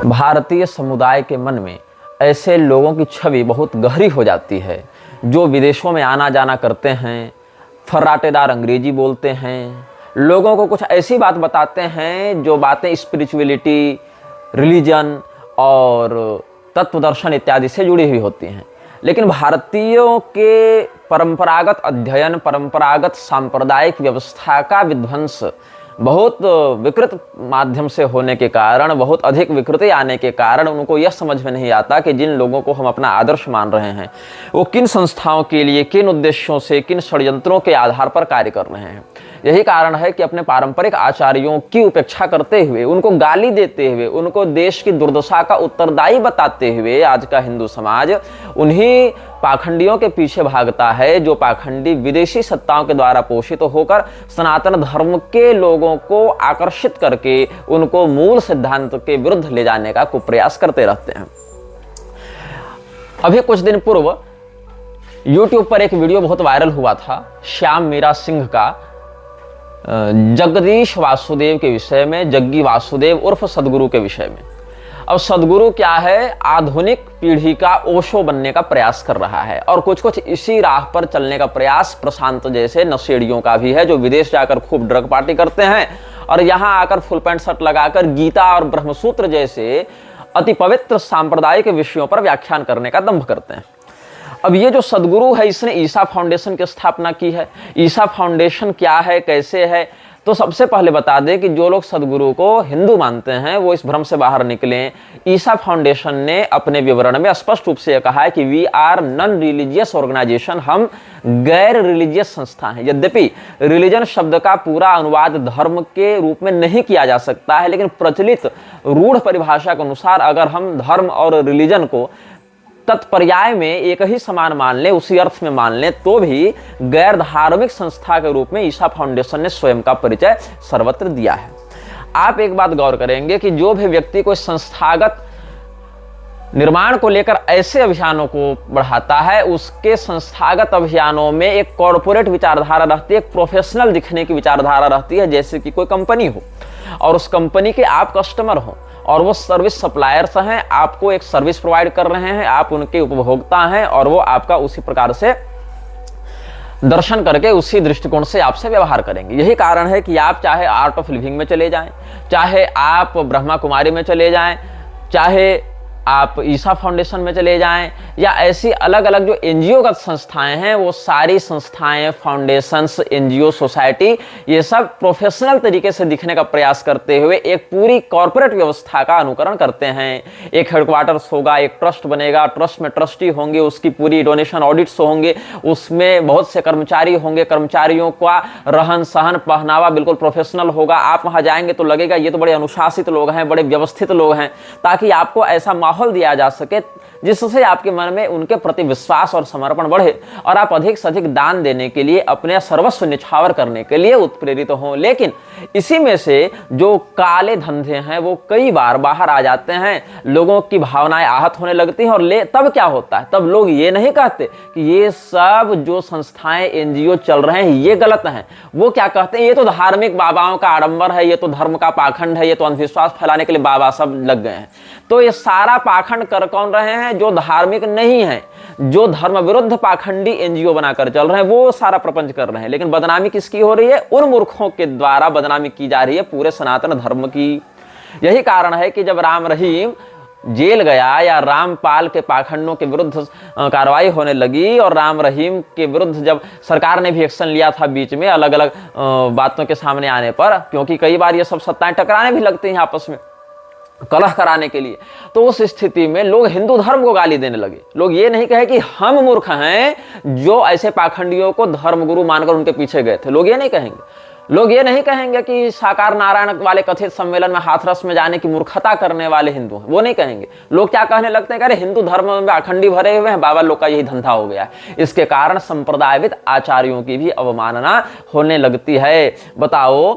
भारतीय समुदाय के मन में ऐसे लोगों की छवि बहुत गहरी हो जाती है जो विदेशों में आना जाना करते हैं, फर्राटेदार अंग्रेजी बोलते हैं, लोगों को कुछ ऐसी बात बताते हैं जो बातें स्पिरिचुअलिटी, रिलीजन और तत्व दर्शन इत्यादि से जुड़ी हुई होती हैं। लेकिन भारतीयों के परंपरागत अध्ययन, परंपरागत सांप्रदायिक व्यवस्था का विध्वंस बहुत विकृत माध्यम से होने के कारण, बहुत अधिक विकृति आने के कारण उनको यह समझ में नहीं आता कि जिन लोगों को हम अपना आदर्श मान रहे हैं वो किन संस्थाओं के लिए, किन उद्देश्यों से, किन षड्यंत्रों के आधार पर कार्य कर रहे हैं। यही कारण है कि अपने पारंपरिक आचार्यों की उपेक्षा करते हुए, उनको गाली देते हुए, उनको देश की दुर्दशा का उत्तरदायी बताते हुए आज का हिंदू समाज उन्हीं पाखंडियों के पीछे भागता है जो पाखंडी विदेशी सत्ताओं के द्वारा पोषित होकर सनातन धर्म के लोगों को आकर्षित करके उनको मूल सिद्धांत के विरुद्ध ले जाने का कुप्रयास करते रहते हैं। अभी कुछ दिन पूर्व YouTube पर एक वीडियो बहुत वायरल हुआ था श्याम मीरा सिंह का, जगदीश वासुदेव के विषय में, जग्गी वासुदेव उर्फ सदगुरु के विषय में। अब सदगुरु क्या है, आधुनिक पीढ़ी का ओशो बनने का प्रयास कर रहा है और कुछ कुछ इसी राह पर चलने का प्रयास प्रशांत जैसे नशेड़ियों का भी है जो विदेश जाकर खूब ड्रग पार्टी करते हैं और यहाँ आकर फुल पैंट शर्ट लगाकर गीता और ब्रह्मसूत्र जैसे अति पवित्र सांप्रदायिक विषयों पर व्याख्यान करने का दंभ करते हैं। अब ये जो सदगुरु है, इसने ईसा फाउंडेशन की स्थापना की है। ईसा फाउंडेशन क्या है, कैसे है, तो सबसे पहले बता दें कि जो लोग सदगुरु को हिंदू मानते हैं वो इस भ्रम से बाहर निकलें। ईसा फाउंडेशन ने अपने विवरण में स्पष्ट रूप से कहा है कि we are non religious organisation, हम गैर रिलीजियस संस्था हैं। यद्यपि रिलीजन शब्द का पूरा अनुवाद धर्म के रूप में नहीं किया जा सकता है, लेकिन प्रचलित रूढ़ परिभाषा के अनुसार अगर हम धर्म और रिलीजन को तत्पर्याय में एक ही समान मान लें, उसी अर्थ में मान लें, तो भी गैर धार्मिक संस्था के रूप में ईसा फाउंडेशन ने स्वयं का परिचय सर्वत्र दिया है। आप एक बात गौर करेंगे कि जो भी व्यक्ति कोई संस्थागत निर्माण को लेकर ऐसे अभियानों को बढ़ाता है, उसके संस्थागत अभियानों में एक कॉर्पोरेट विचारधारा रहती है, एक प्रोफेशनल दिखने की विचारधारा रहती है, जैसे कि कोई कंपनी हो और उस कंपनी के आप कस्टमर हो और वो सर्विस सप्लायर्स हैं, आपको एक सर्विस प्रोवाइड कर रहे हैं, आप उनके उपभोक्ता हैं और वो आपका उसी प्रकार से दर्शन करके उसी दृष्टिकोण से आपसे व्यवहार करेंगे। यही कारण है कि आप चाहे आर्ट ऑफ लिविंग में चले जाएं, चाहे आप ब्रह्मा कुमारी में चले जाएं, चाहे आप ईसा फाउंडेशन में चले जाएं या ऐसी अलग अलग जो एनजीओगत संस्थाएं हैं, वो सारी संस्थाएं, फाउंडेशंस, एनजीओ, सोसाइटी, ये सब प्रोफेशनल तरीके से दिखने का प्रयास करते हुए एक पूरी कॉर्पोरेट व्यवस्था का अनुकरण करते हैं। एक हेडक्वार्टर्स होगा, एक ट्रस्ट बनेगा, ट्रस्ट में ट्रस्टी होंगे, उसकी पूरी डोनेशन ऑडिट्स होंगे, उसमें बहुत से कर्मचारी होंगे, कर्मचारियों का रहन सहन पहनावा बिल्कुल प्रोफेशनल होगा। आप वहां जाएंगे तो लगेगा ये तो बड़े अनुशासित लोग हैं, बड़े व्यवस्थित लोग हैं, ताकि आपको ऐसा माहौल दिया जा सके जिससे आपके मन में उनके प्रति विश्वास और समर्पण बढ़े और आप अधिक से अधिक दान देने के लिए, अपने सर्वस्व निछावर करने के लिए उत्प्रेरित हों। लेकिन इसी में से जो काले धंधे हैं वो कई बार बाहर आ जाते हैं, लोगों की भावनाएं आहत होने लगती हैं और तब क्या होता है, तब लोग ये नहीं कहते कि ये सब जो संस्थाएं, एनजीओ चल रहे हैं ये गलत हैं। वो क्या कहते हैं, ये तो धार्मिक बाबाओं का आडंबर है, ये तो धर्म का पाखंड है, ये तो अंधविश्वास फैलाने के लिए बाबा सब लग गए हैं। तो ये सारा पाखंड कर कौन रहे हैं, जो धार्मिक नहीं है, जो धर्म विरुद्ध पाखंडी एनजीओ बनाकर चल रहे हैं, वो सारा प्रपंच कर रहे हैं। लेकिन बदनामी किसकी हो रही है, उन मूर्खों के द्वारा बदनामी की जा रही है पूरे सनातन धर्म की। यही कारण है कि जब राम रहीम जेल गया या रामपाल के पाखंडों के विरुद्ध कार्रवाई होने लगी और राम रहीम के विरुद्ध जब सरकार ने भी एक्शन लिया था बीच में अलग अलग बातों के सामने आने पर, क्योंकि कई बार ये सब सत्ताएं टकराने भी लगती हैं आपस में कलह कराने के लिए, तो उस स्थिति में लोग हिंदू धर्म को गाली देने लगे। लोग ये नहीं कहे कि हम मूर्ख हैं जो ऐसे पाखंडियों को धर्मगुरु मानकर उनके पीछे गए थे, लोग ये नहीं कहेंगे। लोग ये नहीं कहेंगे कि साकार नारायण वाले कथित सम्मेलन में हाथरस में जाने की मूर्खता करने वाले हिंदू हैं, वो नहीं कहेंगे। लोग क्या कहने लगते हैं, अरे हिंदू धर्म में अखंडी भरे हुए हैं, बाबा लोग का यही धंधा हो गया है। इसके कारण संप्रदायविद आचार्यों की भी अवमानना होने लगती है। बताओ,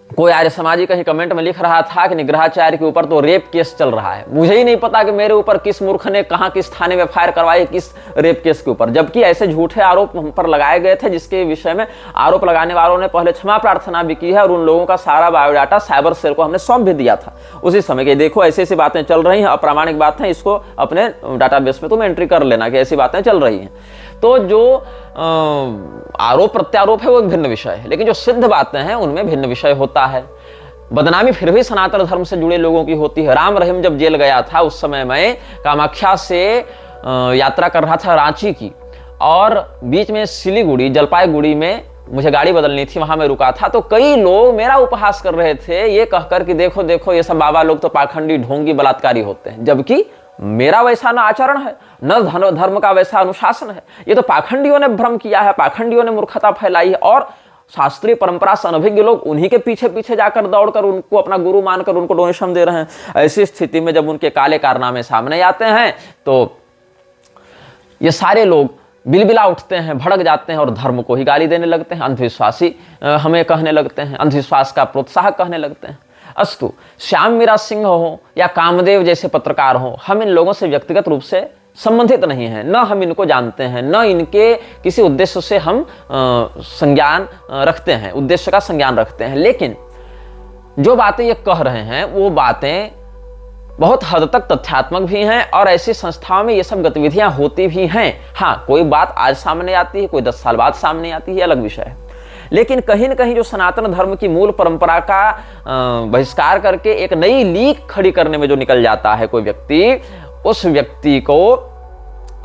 कोई आर्य समाजी कहीं कमेंट में लिख रहा था कि निग्रहाचार्य के ऊपर तो रेप केस चल रहा है। मुझे ही नहीं पता कि मेरे ऊपर किस मूर्ख ने कहां किस थाने में फायर करवाई किस रेप केस के ऊपर, जबकि ऐसे झूठे आरोप हम पर लगाए गए थे जिसके विषय में आरोप लगाने वालों ने पहले क्षमा प्रार्थना भी की है और उन लोगों का सारा बायोडाटा साइबर सेल को हमने सौंप भी दिया था उसी समय के। देखो ऐसी ऐसी बातें चल रही हैं, अप्रामाणिक बात है, इसको अपने डाटाबेस में तुम एंट्री कर लेना कि ऐसी बातें चल रही हैं। तो जो आरोप प्रत्यारोप है वो एक भिन्न विषय है, लेकिन जो सिद्ध बातें हैं उनमें भिन्न विषय होता है। बदनामी फिर भी सनातन धर्म से जुड़े लोगों की होती है। राम रहीम जब जेल गया था उस समय मैं कामाख्या से यात्रा कर रहा था रांची की, और बीच में सिलीगुड़ी जलपाईगुड़ी में मुझे गाड़ी बदलनी थी, वहां मैं रुका था। तो कई लोग मेरा उपहास कर रहे थे ये कहकर कि देखो देखो ये सब बाबा लोग तो पाखंडी ढोंगी बलात्कारी होते हैं, जबकि मेरा वैसा न आचरण है न धर्म का वैसा अनुशासन है। ये तो पाखंडियों ने भ्रम किया है, पाखंडियों ने मूर्खता फैलाई है, और शास्त्रीय परंपरा से अनभिज्ञ लोग उन्हीं के पीछे पीछे जाकर दौड़कर उनको अपना गुरु मानकर उनको डोनेशन दे रहे हैं। ऐसी स्थिति में जब उनके काले कारनामे सामने आते हैं तो ये सारे लोग बिलबिला उठते हैं, भड़क जाते हैं और धर्म को ही गाली देने लगते हैं, अंधविश्वासी हमें कहने लगते हैं, अंधविश्वास का प्रोत्साहक कहने लगते हैं। अस्तु, श्याम मीरा सिंह हो या कामदेव जैसे पत्रकार हो, हम इन लोगों से व्यक्तिगत रूप से संबंधित नहीं है, न हम इनको जानते हैं, न इनके किसी उद्देश्य से हम संज्ञान रखते हैं, उद्देश्य का संज्ञान रखते हैं। लेकिन जो बातें ये कह रहे हैं वो बातें बहुत हद तक तथ्यात्मक भी हैं और ऐसी संस्थाओं में ये सब गतिविधियां होती भी हैं। हाँ, कोई बात आज सामने आती है, कोई 10 साल बाद सामने आती है, अलग विषय है। लेकिन कहीं न कहीं जो सनातन धर्म की मूल परंपरा का बहिष्कार करके एक नई लीक खड़ी करने में जो निकल जाता है कोई व्यक्ति, उस व्यक्ति को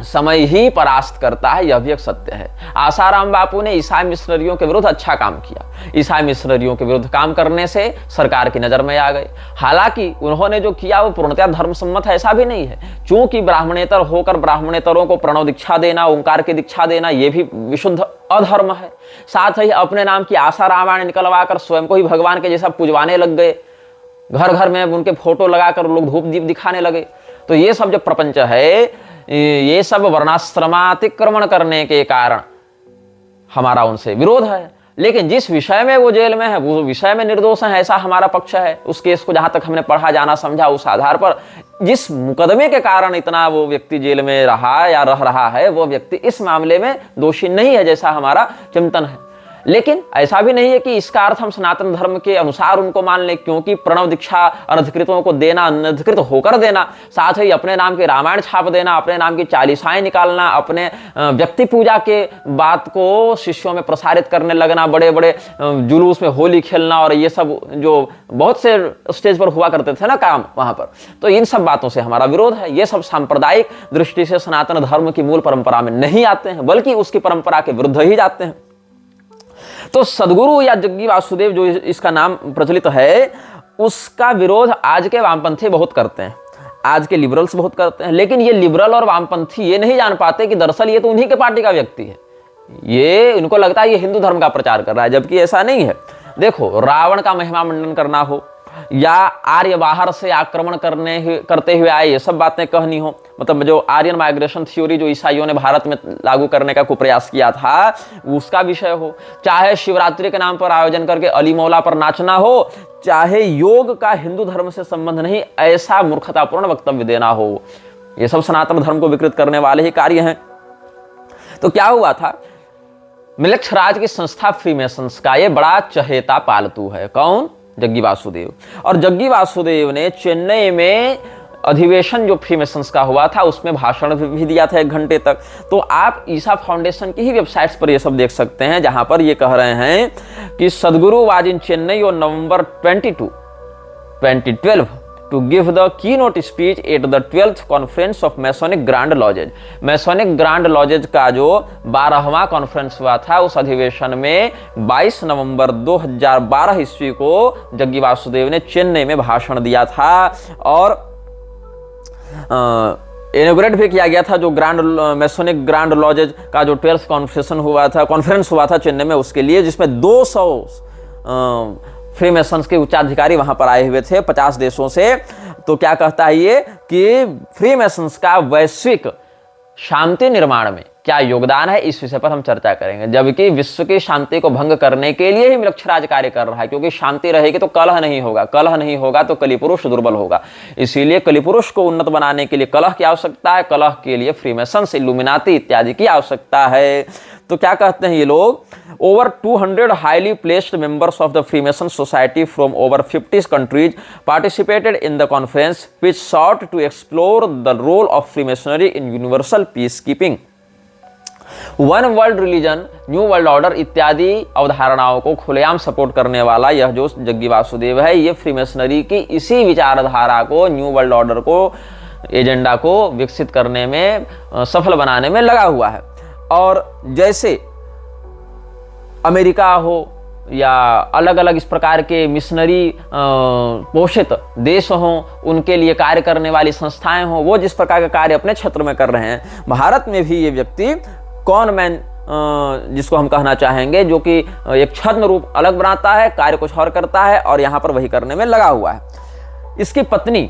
समय ही परास्त करता है, यह भी एक सत्य है। आसाराम बापू ने ईसाई मिशनरियों के विरुद्ध अच्छा काम किया। ईसाई मिशनरियों के विरुद्ध काम करने से सरकार की नजर में आ गए। हालांकि उन्होंने जो किया वो पूर्णतः धर्मसम्मत है ऐसा भी नहीं है, क्योंकि ब्राह्मणेतर होकर ब्राह्मणेतरों को प्रणव दीक्षा देना, ओंकार की दीक्षा देना, ये भी विशुद्ध अधर्म है। साथ ही अपने नाम की आशा रामायण निकलवाकर स्वयं को ही भगवान के जैसा पूजवाने लग गए, घर घर में उनके फोटो लगाकर लोग धूप दीप दिखाने लगे। तो ये सब जो प्रपंच है, ये सब वर्णाश्रमातिक्रमण करने के कारण हमारा उनसे विरोध है। लेकिन जिस विषय में वो जेल में है वो विषय में निर्दोष है, ऐसा हमारा पक्ष है। उस केस को जहां तक हमने पढ़ा जाना समझा, उस आधार पर जिस मुकदमे के कारण इतना वो व्यक्ति जेल में रहा या रह रहा है, वो व्यक्ति इस मामले में दोषी नहीं है, जैसा हमारा चिंतन है। लेकिन ऐसा भी नहीं है कि इसका अर्थ हम सनातन धर्म के अनुसार उनको मान लें, क्योंकि प्रणव दीक्षा अनधिकृतों को देना, अनधिकृत होकर देना, साथ ही अपने नाम के रामायण छाप देना, अपने नाम की चालीसाएं निकालना, अपने व्यक्ति पूजा के बात को शिष्यों में प्रसारित करने लगना, बड़े बड़े जुलूस में होली खेलना, और ये सब जो बहुत से स्टेज पर हुआ करते थे ना काम वहां पर, तो इन सब बातों से हमारा विरोध है। ये सब सांप्रदायिक दृष्टि से सनातन धर्म की मूल परंपरा में नहीं आते हैं, बल्कि उसकी परंपरा के विरुद्ध ही जाते हैं। तो सदगुरु या जग्गी वासुदेव जो इसका नाम प्रचलित है, उसका विरोध आज के वामपंथी बहुत करते हैं, आज के लिबरल्स बहुत करते हैं। लेकिन ये लिबरल और वामपंथी ये नहीं जान पाते कि दरअसल ये तो उन्हीं के पार्टी का व्यक्ति है। ये इनको लगता है ये हिंदू धर्म का प्रचार कर रहा है, जबकि ऐसा नहीं है। देखो, रावण का महिमा मंडन करना हो या आर्य बाहर से आक्रमण करते हुए आए, ये सब बातें कहनी हो, मतलब जो आर्यन माइग्रेशन थ्योरी जो ईसाइयों ने भारत में लागू करने का कुप्रयास किया था, उसका विषय हो, चाहे शिवरात्रि के नाम पर आयोजन करके अली मौला पर नाचना हो, चाहे योग का हिंदू धर्म से संबंध नहीं ऐसा मूर्खतापूर्ण वक्तव्य देना हो, ये सब सनातन धर्म को विकृत करने वाले ही कार्य हैं। तो क्या हुआ था, मिलक्षराज की संस्था फ्रीमेसन्स का ये बड़ा चहेता पालतू है। कौन? जग्गी वासुदेव। और जग्गी वासुदेव ने चेन्नई में अधिवेशन जो फ्रीमेसन्स का हुआ था उसमें भाषण भी दिया था 1 घंटे तक। तो आप ईसा फाउंडेशन की ही वेबसाइट्स पर ये सब देख सकते हैं, जहां पर ये कह रहे हैं कि सदगुरु was in Chennai on November 22, 2012 to give the keynote speech at the 12th conference of Masonic Grand Lodges। Masonic Grand Lodges का जो 12वां कॉन्फ्रेंस हुआ था, उस अधिवेशन में 22 नवंबर 2012 ईस्वी को जग्गी वासुदेव ने चेन्नई में भाषण दिया था और इनॉग्रेट भी किया गया था जो मैसोनिक ग्रैंड लॉजेज का जो 12th कॉन्फ्रेंस हुआ था चेन्नई में, उसके लिए, जिसमें 200 फ्रीमेसन्स के उच्चाधिकारी वहां पर आए हुए थे 50 देशों से। तो क्या कहता है ये कि फ्रीमेसन्स का वैश्विक शांति निर्माण में क्या योगदान है, इस विषय पर हम चर्चा करेंगे। जबकि विश्व की शांति को भंग करने के लिए ही मिलक्षराज कार्य कर रहा है, क्योंकि शांति रहेगी तो कलह नहीं होगा, कलह नहीं होगा तो कलिपुरुष दुर्बल होगा। इसीलिए कलिपुरुष को उन्नत बनाने के लिए कलह की आवश्यकता है, कलह के लिए फ्रीमेसन्स, इल्यूमिनाती इत्यादि की आवश्यकता है। तो क्या कहते हैं ये लोग, over 200 highly placed members of the Freemason society from over 50 countries participated in the conference which sought to explore the role of Freemasonry in universal peacekeeping, one world religion, new world order इत्यादि अवधारणाओं को खुलेआम support करने वाला यह जो जग्गी वासुदेव है, ये फ्रीमेसनरी की इसी विचारधारा को, न्यू वर्ल्ड ऑर्डर को, एजेंडा को विकसित करने में, सफल बनाने में लगा हुआ है। और जैसे अमेरिका हो या अलग अलग इस प्रकार के मिशनरी पोषित देश हों, उनके लिए कार्य करने वाली संस्थाएं हों, वो जिस प्रकार का कार्य अपने क्षेत्र में कर रहे हैं, भारत में भी ये व्यक्ति कॉन मैन, जिसको हम कहना चाहेंगे, जो कि एक छद्म रूप अलग बनाता है, कार्य कुछ और करता है और यहाँ पर वही करने में लगा हुआ है। इसकी पत्नी,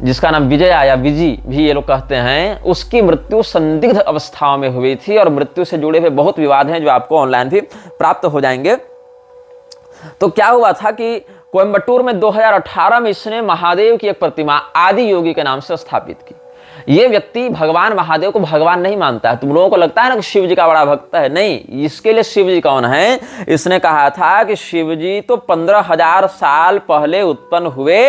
जिसका नाम विजया या विजी भी ये लोग कहते हैं, उसकी मृत्यु संदिग्ध अवस्थाओं में हुई थी और मृत्यु से जुड़े हुए बहुत विवाद हैं जो आपको ऑनलाइन भी प्राप्त हो जाएंगे। तो क्या हुआ था कि कोयम्बटूर में 2018 में इसने महादेव की एक प्रतिमा आदि योगी के नाम से स्थापित की। ये व्यक्ति भगवान महादेव को भगवान नहीं मानता है। तुम लोगों को लगता है ना कि शिव जी का बड़ा भक्त है, नहीं, इसके लिए शिव जी कौन है? इसने कहा था कि शिव जी तो 15,000 साल पहले उत्पन्न हुए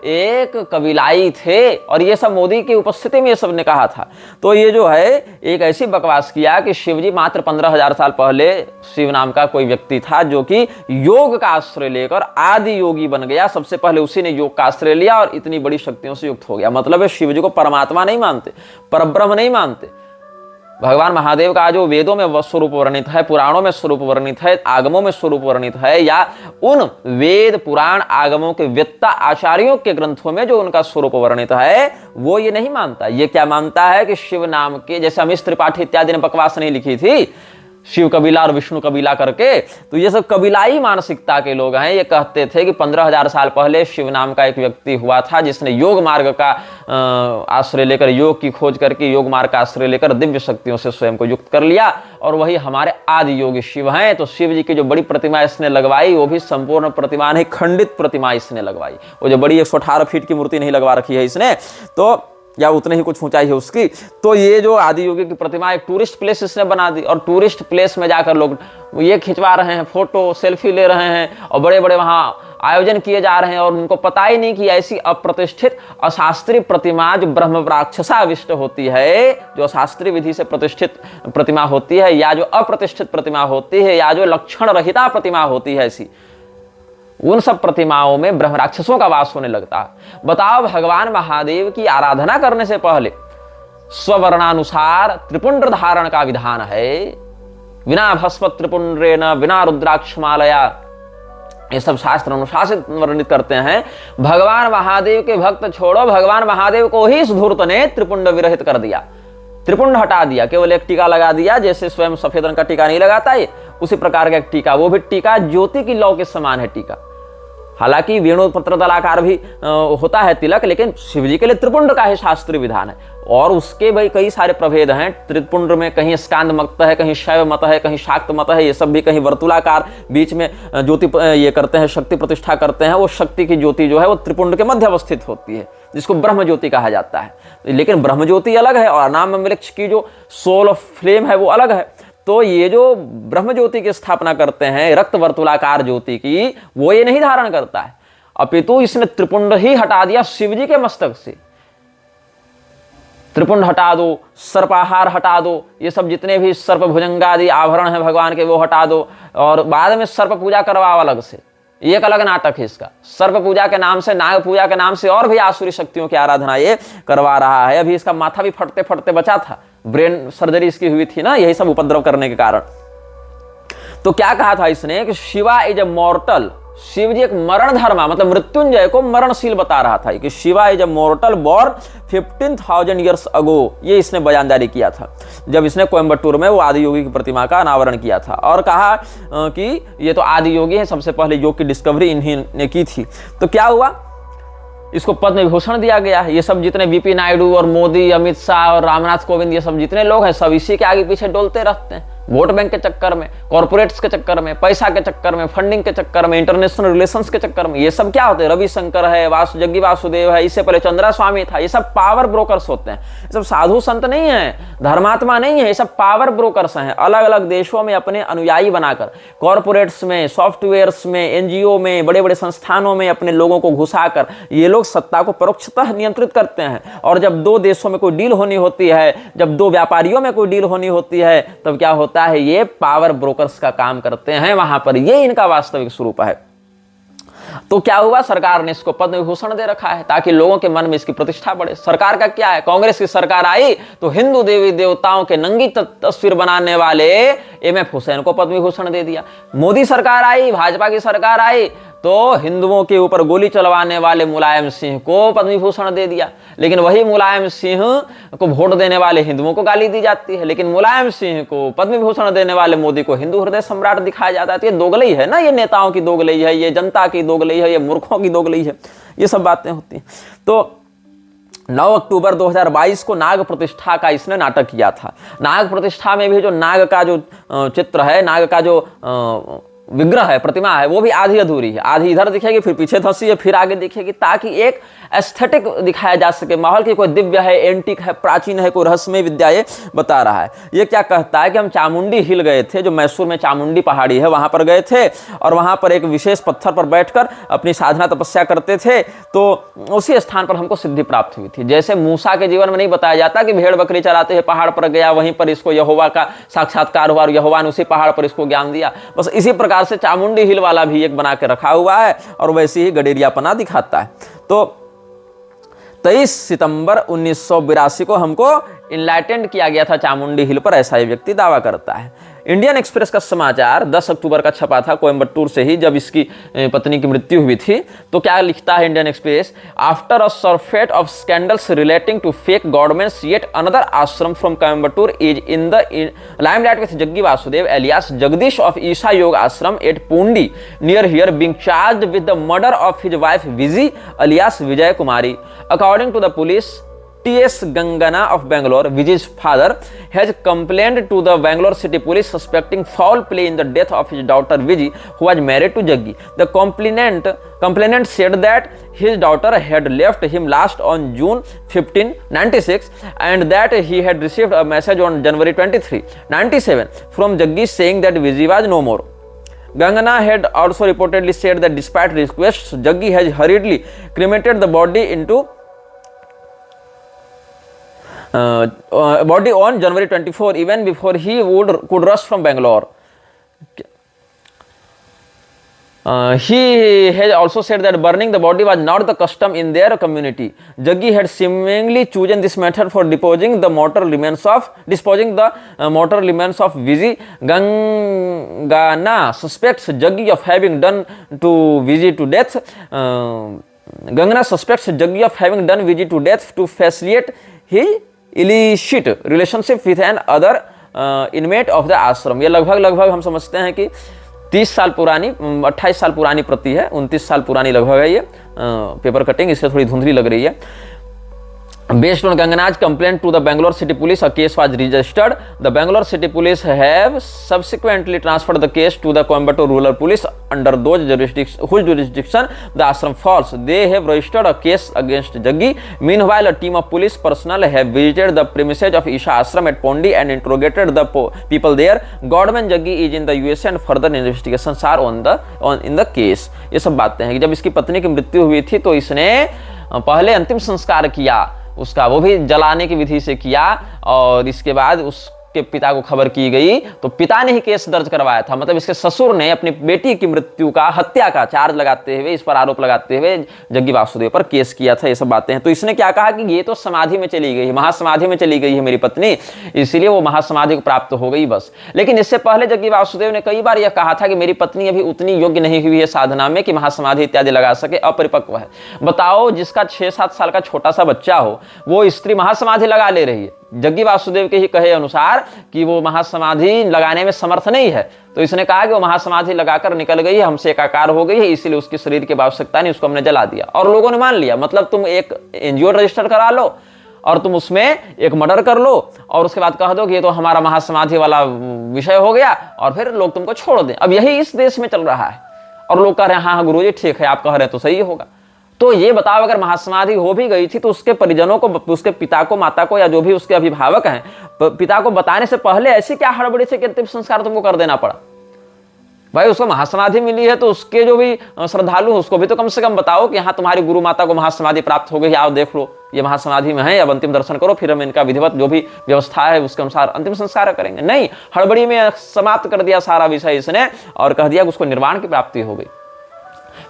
एक कबीलाई थे, और ये सब मोदी की उपस्थिति में ये सब ने कहा था। तो ये जो है एक ऐसी बकवास किया कि शिवजी मात्र 15,000 साल पहले शिव नाम का कोई व्यक्ति था जो कि योग का आश्रय लेकर आदि योगी बन गया। सबसे पहले उसी ने योग का आश्रय लिया और इतनी बड़ी शक्तियों से युक्त हो गया। मतलब है शिव जी को परमात्मा नहीं मानते, परब्रह्म नहीं मानते। भगवान महादेव का जो वेदों में स्वरूप वर्णित है, पुराणों में स्वरूप वर्णित है, आगमों में स्वरूप वर्णित है, या उन वेद पुराण आगमों के वेत्ता आचार्यों के ग्रंथों में जो उनका स्वरूप वर्णित है, वो ये नहीं मानता। ये क्या मानता है कि शिव नाम के, जैसे अमीश त्रिपाठी इत्यादि ने बकवास नहीं लिखी थी शिव कबीला और विष्णु कबीला करके, तो ये सब कबीलाई मानसिकता के लोग हैं। ये कहते थे कि 15,000 साल पहले शिव नाम का एक व्यक्ति हुआ था जिसने योग मार्ग का आश्रय लेकर, योग की खोज करके योग मार्ग का आश्रय लेकर दिव्य शक्तियों से स्वयं को युक्त कर लिया, और वही हमारे आदि योगी शिव हैं। तो शिव जी की जो बड़ी प्रतिमा इसने लगवाई, वो भी संपूर्ण प्रतिमा नहीं, खंडित प्रतिमा इसने लगवाई। वो जो बड़ी 118 फीट की मूर्ति नहीं लगवा रखी है इसने, तो या उतने ही कुछ ऊंचाई है उसकी। तो ये जो आदि योगी की प्रतिमा एक टूरिस्ट प्लेस इसने बना दी, और टूरिस्ट प्लेस में जाकर लोग ये खिंचवा रहे हैं, फोटो सेल्फी ले रहे हैं, और बड़े बड़े वहां आयोजन किए जा रहे हैं, और उनको पता ही नहीं कि ऐसी अप्रतिष्ठित अशास्त्रीय प्रतिमा जो ब्रह्म राक्षसाविष्ट होती है, जो अशास्त्रीय विधि से प्रतिष्ठित प्रतिमा होती है, या जो अप्रतिष्ठित प्रतिमा होती है, या जो लक्षण रहिता प्रतिमा होती है, ऐसी उन सब प्रतिमाओं में ब्रह्म राक्षसों का वास होने लगता है। बताओ, भगवान महादेव की आराधना करने से पहले स्ववर्णानुसार त्रिपुंड धारण का विधान है। बिना भस्म त्रिपुंड्रेण बिना रुद्राक्षमालया, ये सब शास्त्र अनुशासित वर्णित करते हैं। भगवान महादेव के भक्त छोड़ो, भगवान महादेव को ही इस धूर्त ने त्रिपुंड विरहित कर दिया, त्रिपुंड हटा दिया, केवल एक टीका लगा दिया। जैसे स्वयं सफेद रंग का टीका नहीं लगाता है, उसी प्रकार का एक टीका, वो भी टीका ज्योति की लौ के समान है टीका। हालांकि वेणु पत्र दलाकार भी होता है तिलक, लेकिन शिवजी के लिए त्रिपुंड का ही शास्त्रीय विधान है। और उसके भाई कई सारे प्रभेद हैं त्रिपुंड में, कहीं स्कांद मत है, कहीं शैव मत है, कहीं शाक्त मत है, ये सब भी, कहीं वर्तुलाकार बीच में ज्योति ये करते हैं, शक्ति प्रतिष्ठा करते हैं। वो शक्ति की ज्योति जो है वो त्रिपुंड के मध्य अवस्थित होती है, जिसको ब्रह्म ज्योति कहा जाता है। लेकिन ब्रह्म ज्योति अलग है और अनाम वृक्ष की जो सोल ऑफ फ्लेम है वो अलग है। तो ये जो ब्रह्म ज्योति की स्थापना करते हैं, रक्त वर्तुलाकार ज्योति की, वो ये नहीं धारण करता है, अपितु इसने त्रिपुंड ही हटा दिया शिवजी के मस्तक से। त्रिपुंड हटा दो, सर्पाहार हटा दो, ये सब जितने भी सर्प भुजंगादि आभरण हैं भगवान के वो हटा दो, और बाद में सर्प पूजा करवाओ अलग से। एक अलग नाटक है इसका। सर्प पूजा के नाम से, नाग पूजा के नाम से और भी आसुरी शक्तियों की आराधना ये करवा रहा है। अभी इसका माथा भी फटते फटते बचा था, ब्रेन सर्जरी इसकी हुई थी ना, यही सब उपद्रव करने के कारण। तो क्या कहा था इसने कि Shiva is a mortal, Shiv ji एक मरण धर्मा, मतलब मृत्युंजय को मरणशील बता रहा था कि Shiva is a मॉर्टल born 15,000 years ago. ये इसने बयान जारी किया था जब इसने कोयम्बटूर में वो आदि योगी की प्रतिमा का अनावरण किया था, और कहा कि ये तो आदि योगी है, सबसे पहले योग की डिस्कवरी इन्हीं ने की थी। तो क्या हुआ, इसको पद्म विभूषण दिया गया है। ये सब जितने वीपी नायडू और मोदी, अमित शाह और रामनाथ कोविंद, ये सब जितने लोग हैं सब इसी के आगे पीछे डोलते रहते हैं, वोट बैंक के चक्कर में, कॉर्पोरेट्स के चक्कर में, पैसा के चक्कर में, फंडिंग के चक्कर में, इंटरनेशनल रिलेशंस के चक्कर में। ये सब क्या होते हैं? रविशंकर है, जग्गी वासुदेव है, इससे पहले चंद्रा स्वामी था। ये सब पावर ब्रोकर्स होते हैं। ये सब साधु संत नहीं है, धर्मात्मा नहीं है, ये सब पावर ब्रोकर्स हैं। अलग अलग देशों में अपने अनुयायी बनाकर, कॉर्पोरेट्स में, सॉफ्टवेयर्स में, एनजीओ में, बड़े बड़े संस्थानों में अपने लोगों को घुसाकर ये लोग सत्ता को परोक्षतः नियंत्रित करते हैं। और जब दो देशों में कोई डील होनी होती है, जब दो व्यापारियों में कोई डील होनी होती है, तब क्या होता है? ये पावर ब्रोकर्स का काम करते हैं वहां पर। ये इनका वास्तविक स्वरूप है। तो क्या हुआ? सरकार ने इसको पद्म विभूषण दे रखा है ताकि लोगों के मन में इसकी प्रतिष्ठा बढ़े। सरकार का क्या है? कांग्रेस की सरकार आई तो हिंदू देवी देवताओं के नंगी तस्वीर बनाने वाले एमएफ हुसैन को पद्म विभूषण दे दिया। मोदी सरकार आई, भाजपा की सरकार आई तो हिंदुओं के ऊपर गोली चलवाने वाले मुलायम सिंह को पद्म विभूषण दे दिया। लेकिन वही मुलायम सिंह को वोट देने वाले हिंदुओं को गाली दी जाती है, लेकिन मुलायम सिंह को पद्म विभूषण देने वाले मोदी को हिंदू हृदय सम्राट दिखाया जाता है। तो ये दोगलई है ना, ये नेताओं की दोगलई है, ये जनता की दोगलई है, ये मूर्खों की दोगलई है, ये सब बातें होती हैं। तो 9 अक्टूबर 2022 को नाग प्रतिष्ठा का इसने नाटक किया था। नाग प्रतिष्ठा में भी जो नाग का जो चित्र है, नाग का जो विग्रह है, प्रतिमा है, वो भी आधी अधूरी है। आधी इधर दिखेगी, फिर पीछे धंसी है, फिर आगे दिखेगी, ताकि एक एस्थेटिक दिखाया जा सके माहौल की कोई दिव्य है, एंटिक है, प्राचीन है, कोई रहस्यमय विद्या ये बता रहा है। ये क्या कहता है कि हम चामुंडी हिल गए थे, जो मैसूर में चामुंडी पहाड़ी है, वहां पर गए थे और वहां पर एक विशेष पत्थर पर बैठकर अपनी साधना तपस्या करते थे, तो उसी स्थान पर हमको सिद्धि प्राप्त हुई थी। जैसे मूसा के जीवन में नहीं बताया जाता कि भेड़ बकरी चराते हुए पहाड़ पर गया, वहीं पर इसको यहोवा का साक्षात्कार हुआ और यहोवा ने उसी पहाड़ पर इसको ज्ञान दिया। बस इसी प्रकार से चामुंडी हिल वाला भी एक बना के रखा हुआ है और वैसे ही गडेरियापना दिखाता है। तो 23 सितंबर 1982 को हमको इनलाइटेंड किया गया था चामुंडी हिल पर, ऐसा ही व्यक्ति दावा करता है। इंडियन एक्सप्रेस का समाचार 10 अक्टूबर का छपा था कोयम्बटूर से ही, जब इसकी पत्नी की मृत्यु हुई थी। तो क्या लिखता है Indian Express? After a surfeit of scandals relating to fake governments, yet another ashram from Coimbatore is in the limelight with Jaggi Vasudev alias Jagdish of Isha Yoga ashram at Poondi near here being charged with the murder of his wife Viji alias Vijay Kumari. According to the police, T.S. Gangana of Bangalore, Vijay's father, has complained to the Bangalore City Police suspecting foul play in the death of his daughter Vijay, who was married to Jaggi. The complainant said that his daughter had left him last on June 15, 96, and that he had received a message on January 23, 97 from Jaggi saying that Vijay was no more. Gangana had also reportedly said that despite requests, Jaggi has hurriedly cremated the body on January 24, even before he could rush from Bangalore. He has also said that burning the body was not the custom in their community. Jaggi had seemingly chosen this method for disposing the mortal remains of Vijay. Gangana suspects Jaggi of having done Vijay to death. Gangana suspects Jaggi of having done Vijay to death to facilitate his illicit relationship with an other inmate of the ashram. ये लगभग हम समझते हैं कि 30 साल पुरानी, 28 साल पुरानी प्रति है, 29 साल पुरानी लगभग है ये पेपर कटिंग, इससे थोड़ी धुंधली लग रही है। Based on Gangana's complaint to the Bangalore City Police, a case was registered. The Bangalore City Police have subsequently transferred the case to the Coimbatore Rural Police under whose jurisdiction the ashram falls. They have registered a case against Jaggi. Meanwhile, a team of police personnel have visited the premises of Isha Ashram at Pondi and interrogated the people there. Godman Jaggi is in the USA and further investigations are in the case. ये सब बातें हैं कि जब इसकी पत्नी की मृत्यु हुई थी तो इसने पहले अंतिम संस्कार किया उसका, वो भी जलाने की विधि से किया, और इसके बाद उसके पिता को खबर की गई तो पिता ने ही केस दर्ज करवाया था। मतलब इसके ससुर ने अपनी बेटी की मृत्यु का, हत्या का चार्ज लगाते हुए, इस पर आरोप लगाते हुए जग्गी वासुदेव पर केस किया था। ये सब बातें हैं। तो इसने क्या कहा कि ये तो समाधि में चली गई, महासमाधि में चली गई है मेरी पत्नी, इसीलिए वो महासमाधि को प्राप्त हो गई बस। लेकिन इससे पहले जग्गी वासुदेव ने कई बार यह कहा था कि मेरी पत्नी अभी उतनी योग्य नहीं हुई है साधना में कि महासमाधि इत्यादि लगा सके, अपरिपक्व है। बताओ, जिसका 6-7 साल का छोटा सा बच्चा हो वो स्त्री महासमाधि लगा ले रही है, जग्गी वासुदेव के ही कहे अनुसार कि वो महासमाधि लगाने में समर्थ नहीं है, तो इसने कहा कि वो महासमाधि लगाकर निकल गई है, हमसे एकाकार हो गई है, इसीलिए उसकी शरीर की आवश्यकता नहीं, उसको हमने जला दिया। और लोगों ने मान लिया। मतलब तुम एक एनजीओ रजिस्टर करा लो और तुम उसमें एक मर्डर कर लो और उसके बाद कह दो कि ये तो हमारा महासमाधि वाला विषय हो गया, और फिर लोग तुमको छोड़ दें। अब यही इस देश में चल रहा है और लोग कह रहे हैं हाँ गुरुजी ठीक है, आप कह रहे हैं तो सही होगा। तो ये बताओ, अगर महासमाधि हो भी गई थी तो उसके परिजनों को, उसके पिता को, माता को, या जो भी उसके अभिभावक हैं, पिता को बताने से पहले ऐसी क्या हड़बड़ी से अंतिम संस्कार तुमको कर देना पड़ा? भाई उसको महासमाधि मिली है तो उसके जो भी श्रद्धालु हैं उसको भी तो कम से कम बताओ कि हाँ तुम्हारी गुरु माता को महासमाधि प्राप्त हो गई, आओ देख लो ये महासमाधि में है, अब अंतिम दर्शन करो, फिर हम इनका विधिवत जो भी व्यवस्था है उसके अनुसार अंतिम संस्कार करेंगे। नहीं, हड़बड़ी में समाप्त कर दिया सारा विषय इसने और कह दिया कि उसको निर्वाण की प्राप्ति हो गई।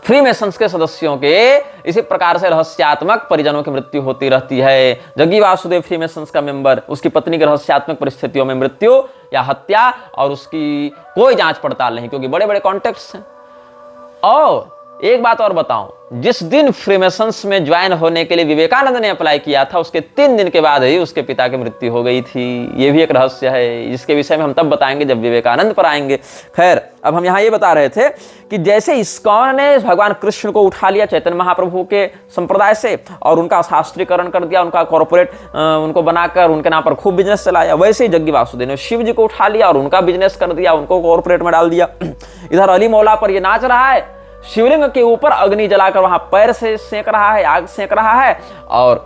फ्रीमेसन्स के सदस्यों के इसी प्रकार से रहस्यात्मक परिजनों की मृत्यु होती रहती है। जग्गी वासुदेव फ्रीमेसन्स का मेंबर, उसकी पत्नी की रहस्यात्मक परिस्थितियों में मृत्यु या हत्या, और उसकी कोई जांच पड़ताल नहीं, क्योंकि बड़े बड़े कॉन्टेक्ट्स हैं। और एक बात और बताऊं, जिस दिन फ्रीमेसन्स में ज्वाइन होने के लिए विवेकानंद ने अप्लाई किया था उसके 3 दिन के बाद ही उसके पिता की मृत्यु हो गई थी। यह भी एक रहस्य है, जिसके विषय में हम तब बताएंगे जब विवेकानंद पर आएंगे। खैर, अब हम यहां ये बता रहे थे कि जैसे इस्कॉन ने भगवान कृष्ण को उठा लिया चैतन्य महाप्रभु के संप्रदाय से और उनका शास्त्रीकरण कर दिया, उनका कॉर्पोरेट उनको बनाकर उनके नाम पर खूब बिजनेस चलाया, वैसे ही जग्गी वासुदेव ने शिव जी को उठा लिया और उनका बिजनेस कर दिया, उनको कॉर्पोरेट में डाल दिया। इधर अली मौला पर ये नाच रहा है, शिवलिंग के ऊपर अग्नि जलाकर वहां पैर से सेक रहा है, आग सेक रहा है, और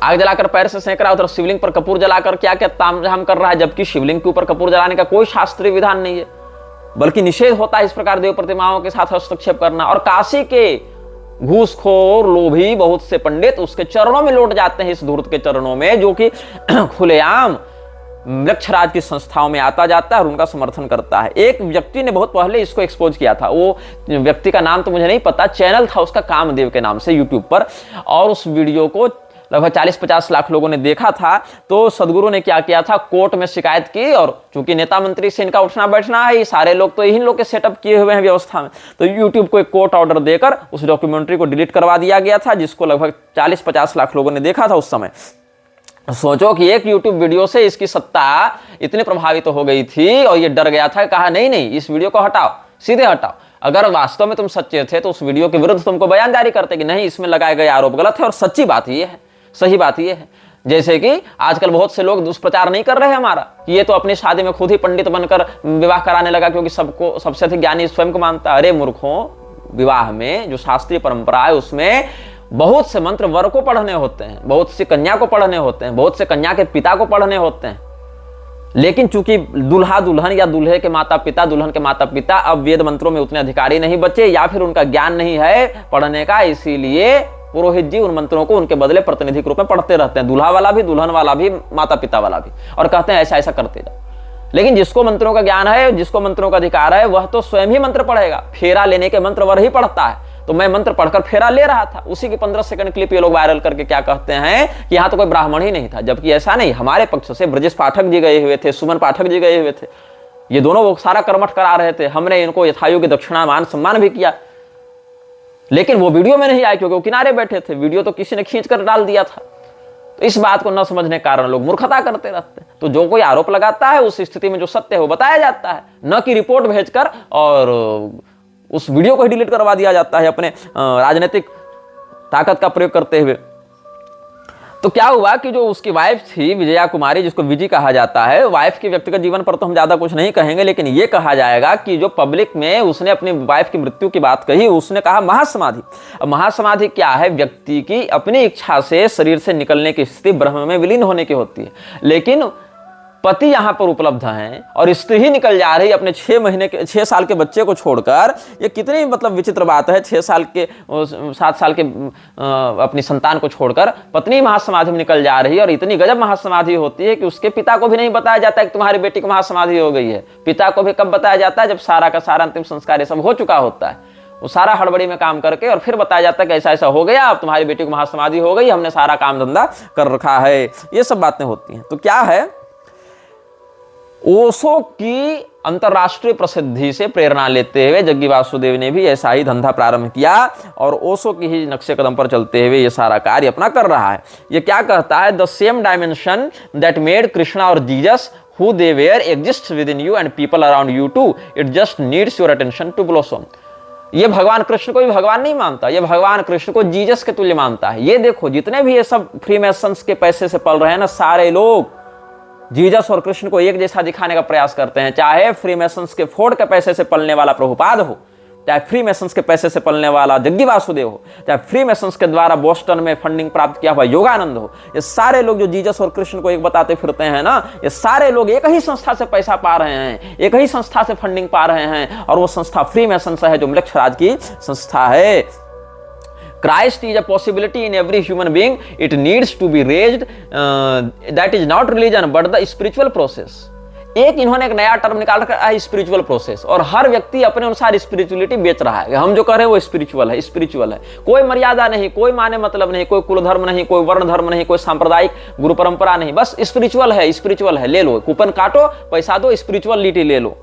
आग जलाकर पैर से सेक रहा है, उधर शिवलिंग पर कपूर जलाकर क्या क्या तामझाम कर रहा है, जबकि शिवलिंग के ऊपर कपूर जलाने का कोई शास्त्रीय विधान नहीं है, बल्कि निषेध होता है इस प्रकार देव प्रतिमाओं के साथ हस्तक्षेप करना। और काशी के घूसखोर लोभी बहुत से पंडित उसके चरणों में लौट जाते हैं, इस धूर्त के चरणों में, जो कि खुलेआम वृक्षराज की संस्थाओं में आता जाता है और उनका समर्थन करता है। एक व्यक्ति ने बहुत पहले इसको एक्सपोज किया था, वो व्यक्ति का नाम तो मुझे नहीं पता, चैनल था उसका कामदेव के नाम से यूट्यूब पर, और उस वीडियो को लगभग 40-50 लाख लोगों ने देखा था। तो सदगुरु ने क्या किया था, कोर्ट में शिकायत की, और चूंकि नेता मंत्री से इनका उठना बैठना है, ये सारे लोग तो इन्हीं लोग के सेटअप किए हुए हैं व्यवस्था में, तो यूट्यूब को एक कोर्ट ऑर्डर देकर उस डॉक्यूमेंट्री को डिलीट करवा दिया गया था, जिसको लगभग 40-50 लाख लोगों ने देखा था उस समय। सोचो कि एक YouTube वीडियो से इसकी सत्ता इतनी प्रभावित हो गई थी और ये डर गया था, कहा नहीं नहीं इस वीडियो को हटाओ, सीधे हटाओ। अगर वास्तव में तुम सच्चे थे तो उस वीडियो के विरुद्ध तुमको बयान जारी करते कि नहीं इसमें लगाए गए आरोप गलत है, और सच्ची बात ये है, सही बात ये है। जैसे कि आजकल बहुत से लोग दुष्प्रचार नहीं कर रहे हैं हमारा, कि ये तो अपनी शादी में खुद ही पंडित बनकर विवाह कराने लगा क्योंकि सबको सबसे अधिक ज्ञानी स्वयं को मानता है। अरे मूर्खों, विवाह में जो शास्त्रीय परंपरा है उसमें बहुत से मंत्र वर को पढ़ने होते हैं, बहुत सी कन्या को पढ़ने होते हैं, बहुत से कन्या के पिता को पढ़ने होते हैं, लेकिन चूंकि दूल्हा दुल्हन या दूल्हे के माता पिता, दुल्हन के माता पिता अब वेद मंत्रों में उतने अधिकारी नहीं बचे, या फिर उनका ज्ञान नहीं है पढ़ने का, इसीलिए पुरोहित जी उन मंत्रों को उनके बदले प्रतिनिधिक रूप में पढ़ते रहते हैं, दूल्हा वाला भी, दुल्हन वाला भी, माता पिता वाला भी, और कहते हैं ऐसा ऐसा करते जाओ। लेकिन जिसको मंत्रों का ज्ञान है, जिसको मंत्रों का अधिकार है, वह तो स्वयं ही मंत्र पढ़ेगा। फेरा लेने के मंत्र वर ही पढ़ता है। तो मैं मंत्र पढ़कर फेरा ले रहा था, उसी की 15 सेकंड क्लिप ये लोग वायरल करके क्या कहते हैं कि यहाँ तो कोई ब्राह्मण ही नहीं था, जबकि ऐसा नहीं। हमारे पक्ष से ब्रजेश पाठक जी गए हुए थे, सुमन पाठक जी गए हुए थे, ये दोनों वो सारा कर्मठ करा रहे थे। हमने इनको यथायोग्य दक्षिणा मान सम्मान भी किया, लेकिन वो वीडियो में नहीं आए क्योंकि वो किनारे बैठे थे, वीडियो तो किसी ने खींच कर डाल दिया था। तो इस बात को न समझने के कारण लोग मूर्खता करते रहते हैं। तो जो कोई आरोप लगाता है उस स्थिति में जो सत्य है वो बताया जाता है, न कि रिपोर्ट भेजकर और उस वीडियो को ही डिलीट करवा दिया जाता है अपने राजनीतिक ताकत का प्रयोग करते हुए। तो क्या हुआ कि जो उसकी वाइफ थी विजया कुमारी, जिसको विजी कहा जाता है, वाइफ के व्यक्तिगत जीवन पर तो हम ज्यादा कुछ नहीं कहेंगे, लेकिन ये कहा जाएगा कि जो पब्लिक में उसने अपनी वाइफ की मृत्यु की बात कही, उसने कहा महासमाधि। अब महासमाधि क्या है? व्यक्ति की अपनी इच्छा से शरीर से निकलने की स्थिति ब्रह्म में विलीन होने की होती है, लेकिन पति यहां पर उपलब्ध हैं और स्त्री ही निकल जा रही अपने 6 साल के बच्चे को छोड़कर। ये कितनी मतलब विचित्र बात है, 7 साल के अपनी संतान को छोड़कर पत्नी महासमाधि में निकल जा रही है। और इतनी गजब महासमाधि होती है कि उसके पिता को भी नहीं बताया जाता है कि तुम्हारी बेटी को महासमाधि हो गई है। पिता को भी कब बताया जाता है? जब सारा का सारा अंतिम संस्कार ये सब हो चुका होता है, वो सारा हड़बड़ी में काम करके, और फिर बताया जाता है कि ऐसा ऐसा हो गया, अब तुम्हारी बेटी को महासमाधि हो गई, हमने सारा काम धंधा कर रखा है। ये सब बातें होती हैं। तो क्या है, ओशो की अंतरराष्ट्रीय प्रसिद्धि से प्रेरणा लेते हुए जग्गी वासुदेव ने भी ऐसा ही धंधा प्रारंभ किया और ओशो की ही नक्शे कदम पर चलते हुए ये सारा कार्य अपना कर रहा है। ये क्या कहता है, the same dimension that made Krishna और Jesus who they were exists within you and people around you too, it just needs your attention to blossom। ये भगवान कृष्ण को भी भगवान नहीं मानता, ये भगवान कृष्ण को जीसस के तुल्य मानता है। ये देखो जितने भी ये सब फ्रीमेसन्स के पैसे से पल रहे हैं ना, सारे लोग जीसस और कृष्ण को एक जैसा दिखाने का प्रयास करते हैं। चाहे फ्रीमेसन्स के फोर्ड के पैसे से पलने वाला प्रभुपाद हो, चाहे फ्रीमेसन्स के पैसे से पलने वाला जग्गी वासुदेव हो, चाहे फ्रीमेसन्स के द्वारा बोस्टन में फंडिंग प्राप्त किया हुआ योगानंद हो, ये सारे लोग जो जीसस और कृष्ण को एक बताते फिरते हैं ना, ये सारे लोग एक ही संस्था से पैसा पा रहे हैं, एक ही संस्था से फंडिंग पा रहे हैं, और वो संस्था फ्रीमेसन्स है जो मृक्षराज की संस्था है। Christ is a possibility in every human being. It needs to be raised. That is not religion, but the spiritual process. एक इन्होंने एक नया टर्म निकाल रखा है, स्पिरिचुअल प्रोसेस, और हर व्यक्ति अपने अनुसार स्पिरिचुअलिटी बेच रहा है। हम जो कर रहे हैं वो स्पिरिचुअल है, स्पिरिचुअल है। कोई मर्यादा नहीं, कोई माने मतलब नहीं, कोई कुल धर्म नहीं, कोई वर्ण धर्म नहीं, कोई सांप्रदायिक गुरु परंपरा नहीं, बस स्पिरिचुअल है, स्पिरिचुअल है। ले लो, कूपन काटो, पैसा दो, स्पिरिचुअलिटी ले लो,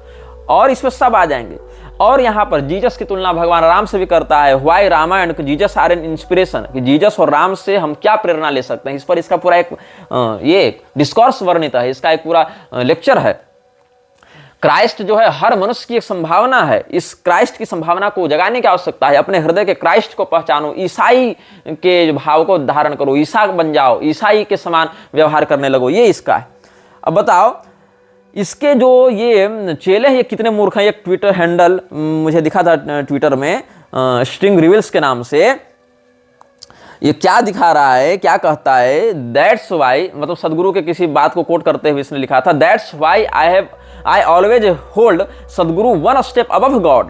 और इसमें सब आ जाएंगे। और यहाँ पर जीसस की तुलना भगवान राम से भी करता है। Why Rama and Jesus are an inspiration, कि जीसस और राम से हम क्या प्रेरणा ले सकते हैं। इस पर इसका पूरा एक डिस्कोर्स वर्णित है, इसका एक पूरा लेक्चर है। क्राइस्ट जो है हर मनुष्य की एक संभावना है। इस क्राइस्ट की संभावना को जगाने की आवश्यकता है। अपने हृदय के क्राइस्ट को पहचानो, ईसाई के भाव को धारण करो, ईसा बन जाओ, ईसाई के समान व्यवहार करने लगो, ये इसका है। अब बताओ इसके जो ये चेले हैं ये कितने मूर्ख हैं। एक ट्विटर हैंडल मुझे दिखा था ट्विटर में, स्ट्रिंग रिविल्स के नाम से, ये क्या दिखा रहा है, क्या कहता है, दैट्स वाई, मतलब सदगुरु के किसी बात को कोट करते हुए इसने लिखा था, that's why I always hold Sadhguru one step above God,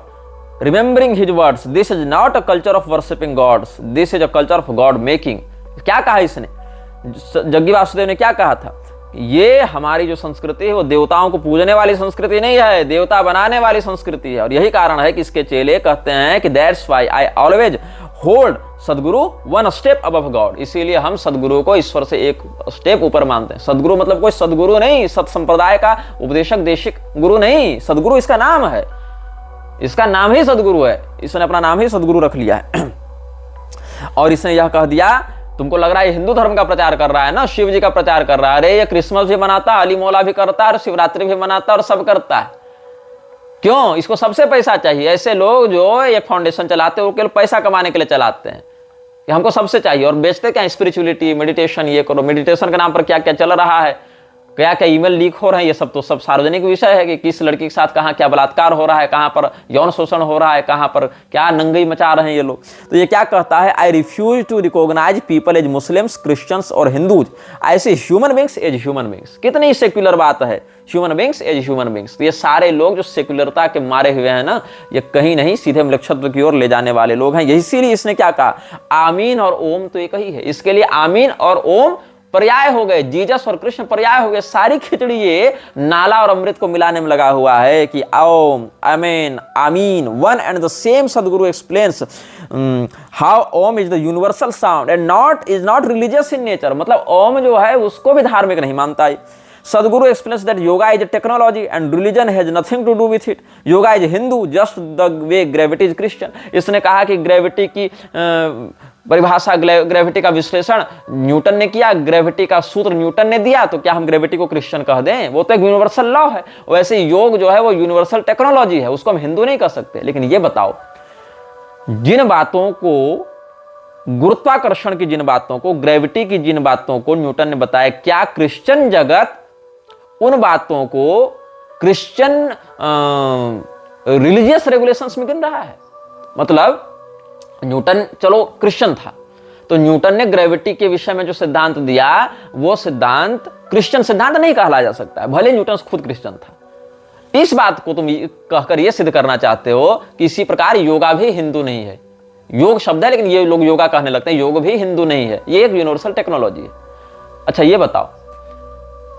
remembering his words, this is not a culture of worshipping gods, this is a culture of God making. क्या कहा इसने, जग्गी वासुदेव ने क्या कहा था, ये हमारी जो संस्कृति है वो देवताओं को पूजने वाली संस्कृति नहीं है, देवता बनाने वाली संस्कृति है। और यही कारण है कि इसके चेले कहते हैं कि that's why I always hold Sadhguru one step above God, इसीलिए हम सदगुरु को ईश्वर से एक स्टेप ऊपर मानते हैं। सदगुरु मतलब कोई सदगुरु नहीं, सत संप्रदाय का उपदेशक देशिक गुरु नहीं, सदगुरु इसका नाम है, इसका नाम ही सदगुरु है, इसने अपना नाम ही सदगुरु रख लिया है। और इसने यह कह दिया, तुमको लग रहा है हिंदू धर्म का प्रचार कर रहा है ना, शिव जी का प्रचार कर रहा है, अरे ये क्रिसमस भी मनाता, अली मौला भी करता है, और शिवरात्रि भी मनाता है, और सब करता है। क्यों? इसको सबसे पैसा चाहिए। ऐसे लोग जो एक फाउंडेशन चलाते हैं वो केवल पैसा कमाने के लिए चलाते हैं कि हमको सबसे चाहिए, और बेचते क्या, स्पिरिचुअलिटी, मेडिटेशन, ये करो। मेडिटेशन के नाम पर क्या क्या चल रहा है, क्या क्या ईमेल लीक हो रहे हैं, ये सब तो सब सार्वजनिक विषय है कि किस लड़की के साथ कहाँ क्या बलात्कार हो रहा है, कहाँ पर यौन शोषण हो रहा है, कहाँ पर क्या नंगई मचा रहे हैं ये लोग। तो ये क्या कहता है, I refuse to recognise people as Muslims, Christians और हिंदूज, ऐसे human beings as human beings. कितनी सेक्युलर बात है, human beings as human beings. तो ये सारे लोग जो सेक्युलरता के मारे हुए हैं ना, ये कहीं नहीं सीधे मृक्षत्व की ओर ले जाने वाले लोग हैं। इसीलिए इसने क्या कहा, आमीन और ओम तो एक ही है। इसके लिए आमीन और ओम पर्याय हो गए, जीसस और कृष्ण पर्याय हो गए। सारी खिचड़ी ये नाला और अमृत को मिलाने में लगा हुआ है कि Om, amen, amen, one and the same. Sadhguru explains how Om is the universal sound and is not religious in nature, मतलब ओम जो है उसको भी धार्मिक नहीं मानता है। सदगुरु explains that yoga is a technology and religion has nothing to do with it. Yoga is Hindu just the way gravity is Christian. इसने कहा कि ग्रेविटी की परिभाषा, ग्रेविटी का विश्लेषण न्यूटन ने किया, ग्रेविटी का सूत्र न्यूटन ने दिया, तो क्या हम ग्रेविटी को क्रिश्चियन कह दें? वो तो एक यूनिवर्सल लॉ है। वैसे योग जो है वो यूनिवर्सल टेक्नोलॉजी है, उसको हम हिंदू नहीं कह सकते। लेकिन ये बताओ, जिन बातों को, गुरुत्वाकर्षण की जिन बातों को, ग्रेविटी की जिन बातों को न्यूटन ने बताया, क्या क्रिश्चियन जगत उन बातों को क्रिश्चियन रिलीजियस रेगुलेशंस में गिन रहा है? मतलब न्यूटन चलो क्रिश्चियन था, तो न्यूटन ने ग्रेविटी के विषय में जो सिद्धांत दिया वो सिद्धांत क्रिश्चियन सिद्धांत नहीं कहला जा सकता है, भले न्यूटन खुद क्रिश्चियन था। इस बात को तुम कहकर यह सिद्ध करना चाहते हो कि इसी प्रकार योगा भी हिंदू नहीं है। योग शब्द है लेकिन ये लोग योगा कहने लगते हैं, योग भी हिंदू नहीं है, ये एक यूनिवर्सल टेक्नोलॉजी है। अच्छा ये बताओ,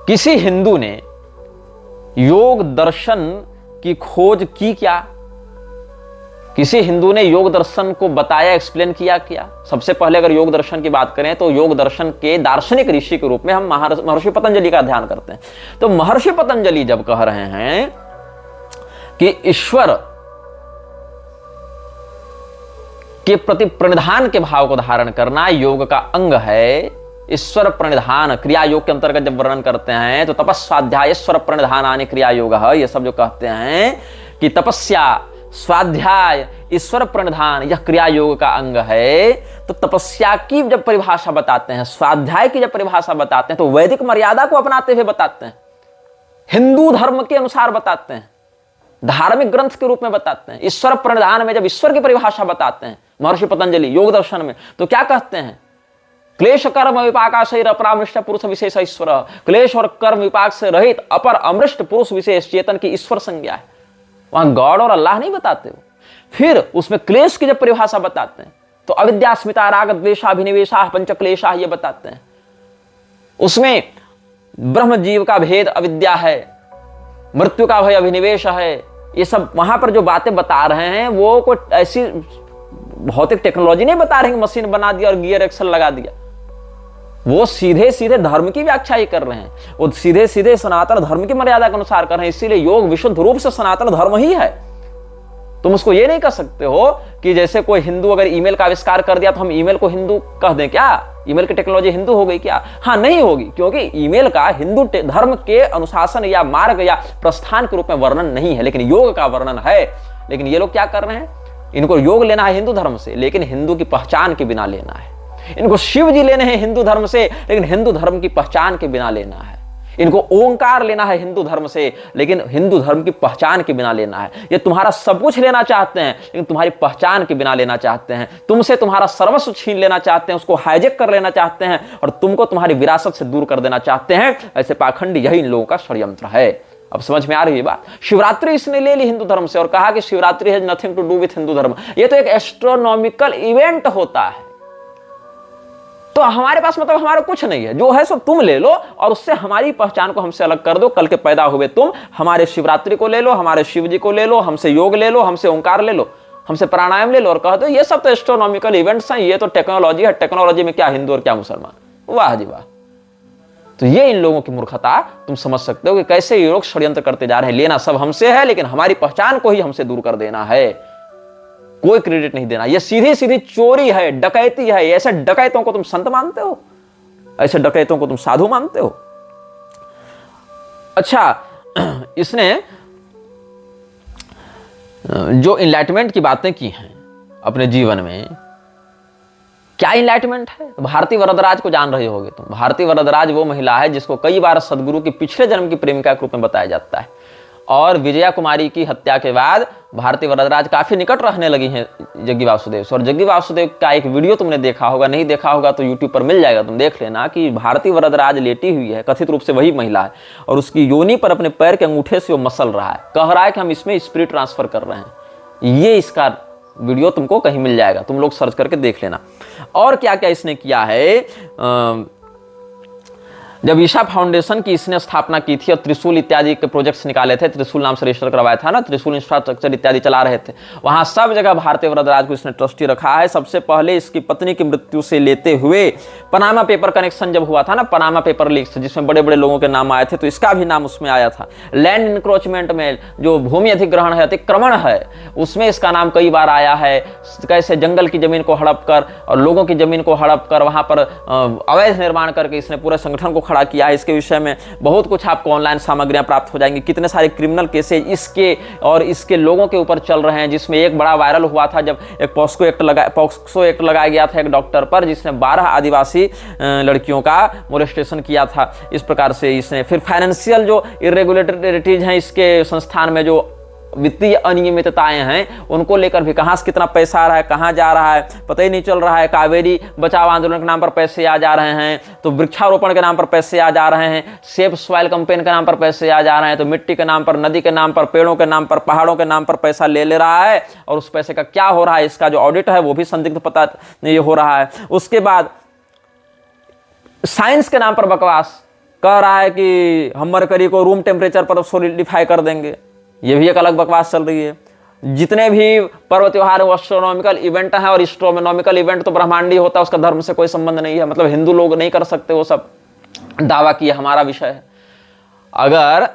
किसी हिंदू ने योग दर्शन की खोज की क्या? किसी हिंदू ने योग दर्शन को बताया, एक्सप्लेन किया क्या? सबसे पहले अगर योग दर्शन की बात करें तो योग दर्शन के दार्शनिक ऋषि के रूप में हम महर्षि पतंजलि का ध्यान करते हैं। तो महर्षि पतंजलि जब कह रहे हैं कि ईश्वर के प्रति प्रणिधान के भाव को धारण करना योग का अंग है। ईश्वर प्रणिधान क्रिया योग के अंतर्गत जब वर्णन करते हैं तो तपस्वाध्याय ईश्वर प्रणिधान आने क्रिया योग है, ये सब जो कहते हैं कि तपस्या स्वाध्याय ईश्वर प्रणिधान यह क्रिया योग का अंग है। तो तपस्या की जब परिभाषा बताते हैं, स्वाध्याय की जब परिभाषा बताते हैं तो वैदिक मर्यादा को अपनाते हुए बताते हैं, हिंदू धर्म के अनुसार बताते हैं, धार्मिक ग्रंथ के रूप में बताते हैं। ईश्वर प्रणिधान में जब ईश्वर की परिभाषा बताते हैं महर्षि पतंजलि योग दर्शन में, तो क्या कहते हैं? क्लेश कर्म विपाकाशैर अपरामृष्ट पुरुष विशेष ईश्वर। क्लेश और कर्म विपाक से रहित अपर अमृष्ट पुरुष विशेष चेतन की ईश्वर संज्ञा है। वहां गॉड और अल्लाह नहीं बताते हो। फिर उसमें क्लेश की जब परिभाषा बताते हैं तो अविद्या स्मिता राग द्वेषाभिनिवेशा पंच क्लेशा ये बताते हैं। उसमें ब्रह्म जीव का भेद अविद्या है, मृत्यु का भय अभिनिवेश है। ये सब वहां पर जो बातें बता रहे हैं वो कोई ऐसी भौतिक टेक्नोलॉजी नहीं बता रहे हैं, मशीन बना दिया और गियर एक्सल लगा दिया। वो सीधे सीधे धर्म की व्याख्या ही कर रहे हैं, वो सीधे सीधे सनातन धर्म की मर्यादा के अनुसार कर रहे हैं। इसीलिए योग विशुद्ध रूप से सनातन धर्म ही है। तुम उसको ये नहीं कह सकते हो कि जैसे कोई हिंदू अगर ईमेल का आविष्कार कर दिया तो हम ईमेल को हिंदू कह दें क्या? ईमेल की टेक्नोलॉजी हिंदू हो गई क्या? हाँ, नहीं होगी, क्योंकि ईमेल का हिंदू धर्म के अनुशासन या मार्ग या प्रस्थान के रूप में वर्णन नहीं है, लेकिन योग का वर्णन है। लेकिन ये लोग क्या कर रहे हैं? इनको योग लेना है हिंदू धर्म से, लेकिन हिंदू की पहचान के बिना लेना है। इनको शिव जी लेने हैं हिंदू धर्म से, लेकिन हिंदू धर्म की पहचान के बिना लेना है। इनको ओंकार लेना है हिंदू धर्म से, लेकिन हिंदू धर्म की पहचान के बिना लेना है। ये तुम्हारा सब कुछ लेना चाहते हैं, लेकिन तुम्हारी पहचान के बिना लेना चाहते हैं। तुमसे तुम्हारा सर्वस्व छीन लेना चाहते हैं, उसको हाईजेक कर लेना चाहते हैं और तुमको तुम्हारी विरासत से दूर कर देना चाहते हैं। ऐसे पाखंडी यही इन लोगों का षड्यंत्र है। अब समझ में आ रही है बात? शिवरात्रि इसने ले ली हिंदू धर्म से और कहा कि Shivratri has nothing to do with Hindu dharma. ये तो एक एस्ट्रोनॉमिकल इवेंट होता है। तो हमारे पास मतलब हमारा कुछ नहीं है, जो है सो तुम ले लो और उससे हमारी पहचान को हमसे अलग कर दो। कल के पैदा हुए तुम हमारे शिवरात्रि को ले लो, हमारे शिव जी को ले लो, हमसे योग ले लो, हमसे ओंकार ले लो, हमसे प्राणायाम ले लो और कह दो ये सब तो एस्ट्रोनॉमिकल इवेंट्स हैं, ये तो टेक्नोलॉजी है। टेक्नोलॉजी में क्या हिंदू और क्या मुसलमान? वाह जी वाह। तो ये इन लोगों की मूर्खता तुम समझ सकते हो कि कैसे ये लोग षड्यंत्र करते जा रहे हैं। लेना सब हमसे है, लेकिन हमारी पहचान को ही हमसे दूर कर देना है, कोई क्रेडिट नहीं देना। ये सीधी सीधी चोरी है, डकैती है। ऐसे डकैतों को तुम संत मानते हो? ऐसे डकैतों को तुम साधु मानते हो? अच्छा, इसने जो इनलाइटमेंट की बातें की हैं अपने जीवन में, क्या इनलाइटमेंट है? तो भारती वरदराज को जान रहे होगे तुम। भारती वरदराज वो महिला है जिसको कई बार सदगुरु की पिछले जन्म की प्रेमिका के रूप में बताया जाता है। और विजया कुमारी की हत्या के बाद भारती वरदराज काफी निकट रहने लगी हैं जग्गी वासुदेव से। और जग्गी वासुदेव का एक वीडियो तुमने देखा होगा, नहीं देखा होगा तो यूट्यूब पर मिल जाएगा, तुम देख लेना, कि भारती वरदराज लेटी हुई है, कथित रूप से वही महिला है, और उसकी योनि पर अपने पैर के अंगूठे से वो मसल रहा है, कह रहा है कि हम इसमें स्पिरिट ट्रांसफर कर रहे हैं। ये इसका वीडियो तुमको कहीं मिल जाएगा, तुम लोग सर्च करके देख लेना। और क्या क्या इसने किया है, जब ईशा फाउंडेशन की इसने स्थापना की थी और त्रिशूल इत्यादि के प्रोजेक्ट्स निकाले थे, त्रिशूल नाम से रजिस्टर करवाया था ना, त्रिशूल इंफ्रास्ट्रक्चर इत्यादि चला रहे थे, वहां सब जगह भारती वरदराज को इसने ट्रस्टी रखा है। सबसे पहले इसकी पत्नी की मृत्यु से लेते हुए पनामा पेपर कनेक्शन जब हुआ था ना, पनामा पेपर लीक्स, जिसमें बड़े बड़े लोगों के नाम आए थे, तो इसका भी नाम उसमें आया था। लैंड इंक्रोचमेंट में जो भूमि अधिग्रहण है, अतिक्रमण है, उसमें इसका नाम कई बार आया है। कैसे जंगल की जमीन को हड़प कर और लोगों की जमीन को हड़प कर वहां पर अवैध निर्माण करके इसने पूरे संगठन को खड़ा किया है। इसके विषय में बहुत कुछ आपको ऑनलाइन सामग्रियां प्राप्त हो जाएंगी। कितने सारे क्रिमिनल केसेज इसके और इसके लोगों के ऊपर चल रहे हैं, जिसमें एक बड़ा वायरल हुआ था जब एक पॉक्सो एक्ट लगाया गया था एक डॉक्टर पर, जिसने 12 आदिवासी लड़कियों का मोलेस्टेशन किया था। इस प्रकार से इसने फिर फाइनेंशियल जो इरेगुलरिटीज हैं इसके संस्थान में, जो वित्तीय अनियमितताएं हैं, उनको लेकर भी कहां से कितना पैसा आ रहा है, कहां जा रहा है, पता ही नहीं चल रहा है। कावेरी बचाओ आंदोलन के नाम पर पैसे आ जा रहे हैं, तो वृक्षारोपण के नाम पर पैसे आ जा रहे हैं, सेफ सॉइल कैंपेन के नाम पर पैसे आ जा रहे हैं, तो मिट्टी के नाम पर, नदी के नाम पर, पेड़ों के नाम पर, पहाड़ों के नाम पर पैसा ले रहा है। और उस पैसे का क्या हो रहा है, इसका जो ऑडिट है वो भी संदिग्ध पता नहीं हो रहा है। उसके बाद साइंस के नाम पर बकवास कह रहा है कि हम मरकरी को रूम टेम्परेचर पर सॉलिडिफाई कर देंगे, ये भी एक अलग बकवास चल रही है। जितने भी पर्व त्योहार वो एस्ट्रोनॉमिकल इवेंट है, और एस्ट्रोनॉमिकल इवेंट तो ब्रह्मांडीय होता है, उसका धर्म से कोई संबंध नहीं है। मतलब हिंदू लोग नहीं कर सकते, वो सब दावा किया हमारा विषय है। अगर